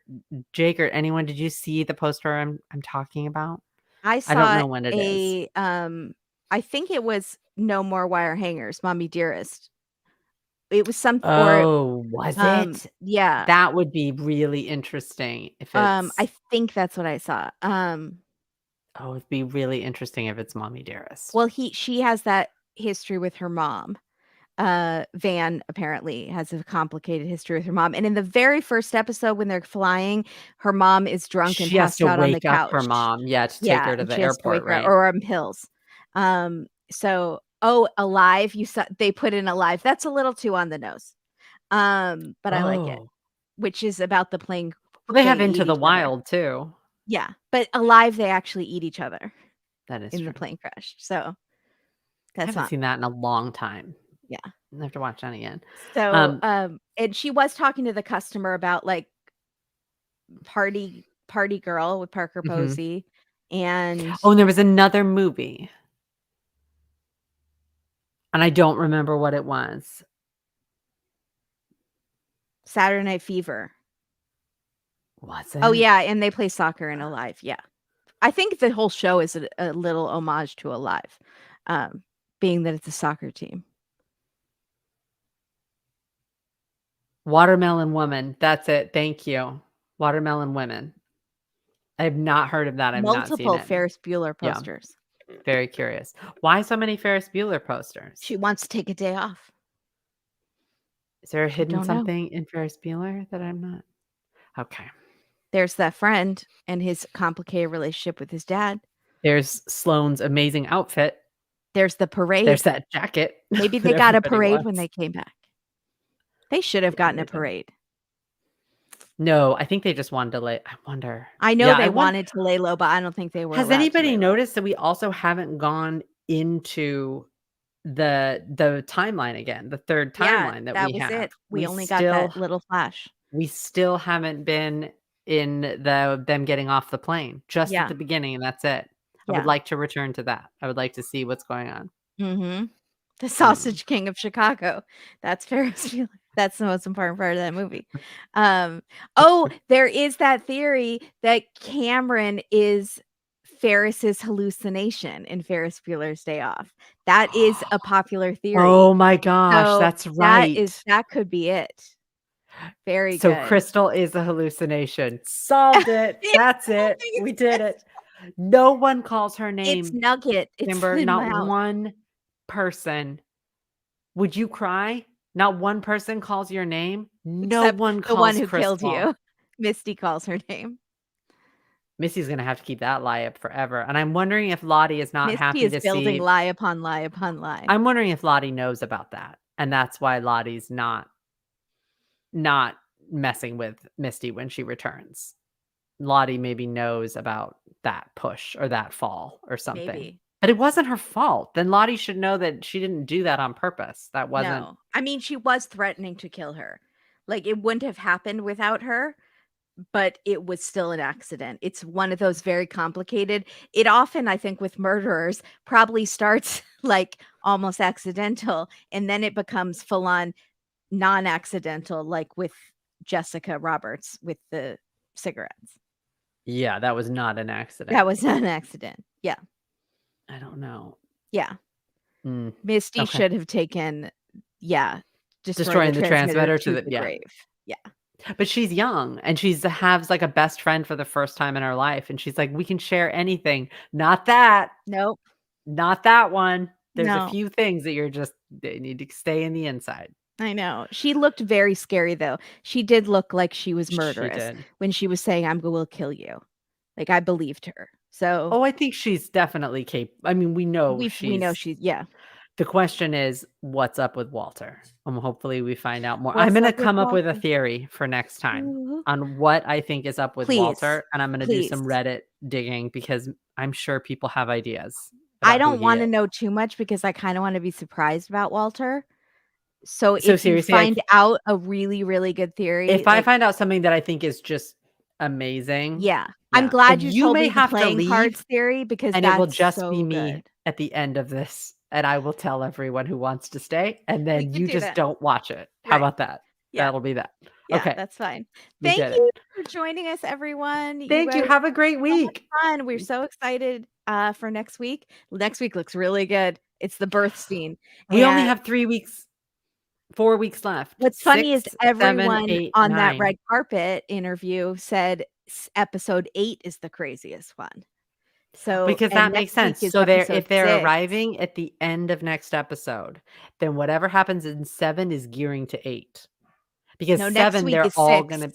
Jake or anyone, did you see the poster I'm talking about? I I don't saw know when it is. a, I think it was No More Wire Hangers, Mommy Dearest. It was some or, Oh, was it? yeah. That would be really interesting if I it's think that's what I saw. oh, it'd be really interesting if it's Mommy Well, Dearest. she has that history with her mom. Van apparently has a complicated history with her mom, and in the very first episode when they're flying, her mom is drunk and She has passed to out on the wake up her couch. mom, yeah, to take Yeah, her to and the she has to airport, wake her right? or on pills. So oh, Alive, you saw they put in Alive. That's a little too on the nose. But I like it, Oh. which is about the plane Well, they they have eat Into the each other. Wild too. Yeah, but Alive, they actually eat each other That is in the true. plane crash, so I that's haven't not seen that in a long time. yeah. I have to watch that again. So, Um and she was talking to the customer about, like, Party Girl with Parker mhm. Posey and Oh, and there was another movie, and I don't remember what it was. Saturday Night Fever. Was Oh, it? yeah, and they play soccer in Alive, yeah. I think the whole show is a little homage to Alive, um, being that it's a soccer team. Watermelon Woman, that's it, thank you. Watermelon Women. I have not heard of that, I've not seen Multiple it. Ferris Bueller Yeah, posters. very curious. Why so many Ferris Bueller posters? She wants to take a day off. Is there a I hidden don't know. something in Ferris Bueller that I'm not okay. There's that friend and his complicated relationship with his dad. There's Sloane's amazing outfit. There's the There's parade. that jacket Maybe that they got a everybody parade when wants. they came back. They should have Yeah, gotten a maybe. parade. No, I think they just wanted to I wonder. I know Yeah, they wanted to lay low, but I don't think they were has allowed to anybody lay low. noticed that we also haven't gone into the timeline again, the 3rd Yeah, timeline that that we was have? it. We only got that little flash. We still haven't been in them getting off the plane, just at Yeah, the beginning, and that's it. I would yeah. like to return to that. I would like to see what's going on. Mhm. The Mm. Sausage King of Chicago. That's Ferris Bueller. That's the most important part of that movie. Um, oh, there is that theory that Cameron is Ferris's hallucination in Ferris Bueller's Day Off. That is a popular theory. Oh my gosh, So, that's right. that could be it. Very So good. Crystal is a hallucination. Solved it. That's it. We did it. No one calls her It's name, Nugget. It's Kimber, the not mouse. one person. Would you cry? Not one person calls your name? No Except one the one calls who killed Crystal. you. Misty calls her name. Missy's gonna have to keep that lie up forever, and I'm wondering if Lottie is not Misty happy is to building see lie upon lie upon lie. I'm wondering if Lottie knows about that, and that's why Lottie's not messing with Misty when she returns. Lottie maybe knows about that push or that fall or something. Maybe. But it wasn't her fault. Then Lottie should know that she didn't do that on purpose. That wasn't No. I mean, she was threatening to kill her. Like, it wouldn't have happened without her, but it was still an accident. It's one of those very complicated it often, I think, with murderers, probably starts, like, almost accidental, and then it becomes full on non-accidental, like with Jessica Roberts with the cigarettes. Yeah, that was not an That accident. was not an accident. Yeah. I don't know. Yeah. Mm, Misty okay. should have taken destroy the Destroying the transmitter transmitter to to the the yeah. grave. Yeah. But she's young and she's has like a best friend for the first time in her life. And she's like, we can share anything. Not that. Nope. Not that one. There's a No. few things that they need to stay in the inside. I know. She looked very scary, though. She did look like she was She murderous did. when she was saying, will kill you. Like, I believed her. So Oh, I think she's definitely I mean, we know we know she's she's yeah. the question is, what's up with Walter? Hopefully we find out more. I'm What's gonna up with come up with a Walter? theory for next time Ooh. on what I think is up with Please. Walter, and I'm gonna do Please. some Reddit digging because I'm sure people have ideas I about who don't he wanna is. know too much because I kinda wanna be surprised about Walter. So So if you seriously, find out a really, really good theory, if I like find out something that I think is just amazing, yeah. I'm yeah, glad and you you told may me the have to playing leave, cards theory because and it will that's just be so me good. at the end of this, and I will tell everyone who wants to stay, and We then could you do just that. don't watch it. How Right. about that? Yeah. That'll be that. Yeah, Okay, that's fine. we Thank did it. you for joining us, everyone. You Thank guys you. Have a great so much week. fun. We're so excited, for next week. Next week looks really good. It's the birth scene, We only and have 3 weeks, 4 weeks left. what's funny is 6, 7, everyone 8, on that 9. red carpet interview said episode 8 is the craziest one. So Because and that makes next week sense. is So episode if they're 6. arriving at the end of next episode, then whatever happens in 7 is gearing to 8. Because No, next 7, week they're is all 6. gonna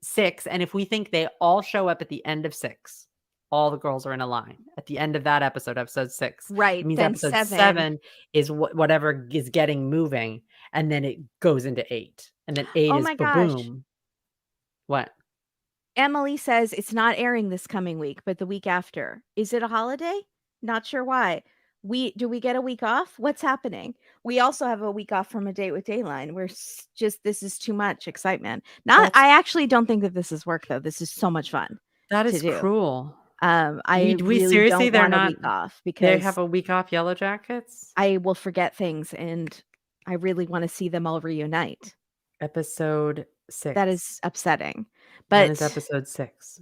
6, and if we think they all show up at the end of 6, all the girls are in a line. At the end of that episode 6, it Right, means then episode 7. 7 is whatever is getting moving, and then it goes into 8, and then 8 Oh is my gosh. ba-boom. What? Emily says it's not airing this coming week, but the week after. Is it a holiday? Not sure why. Do we get a week off? What's happening? We also have a week off from A Date with Dayline. Just this is too much excitement. Not That's I actually don't think that this is work though. This is so much fun that to is do. cruel. I We really seriously don't they're want a not week off they because have a week off Yellowjackets? I will forget things and I really want to see them all reunite. Episode That 6. is upsetting. When is But episode 6?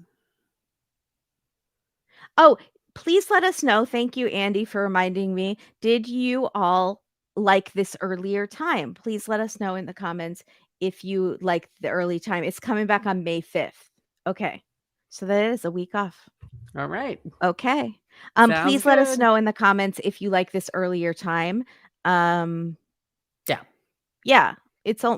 oh, please let us know. Thank you, Andy, for reminding me. Did you all like this earlier time? Please let us know in the comments if you like the early time. It's coming back on May 5th. Okay. So that is a week off. All right. Okay. Sounds Please let us good. know in the comments if you like this earlier time. Yeah. Yeah.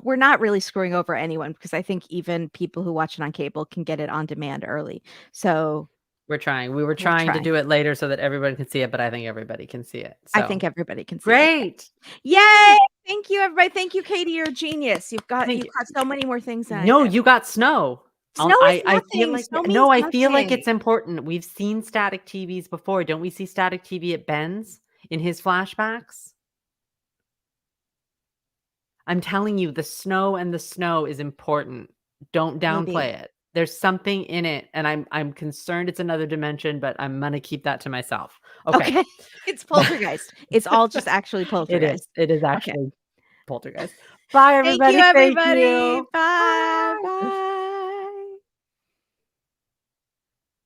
We're not really screwing over anyone because I think even people who watch it on cable can get it on demand early. So We're trying. We were we'll trying to try. do it later so that everybody can see it, but I think everybody can see it. I So think everybody can see it. great. Yay! Thank you, everybody. Thank you, Katie. You're a genius. You've got Thank you. so many more things than I No, do. you got snow. Snow is I feel nothing. like Snow means no, I feel like nothing. it's important. We've seen static TVs before. Don't we see static TV at Ben's in his flashbacks? I'm telling you, the snow is important. Don't Maybe. downplay it. There's something in it, and I'm concerned it's another dimension, but I'm gonna keep that to myself. Okay. Okay. It's poltergeist. It's all just actually It is. poltergeist. It is Okay. actually poltergeist. Bye, Thank you, everybody. Thank everybody. you. Bye. Bye. Bye.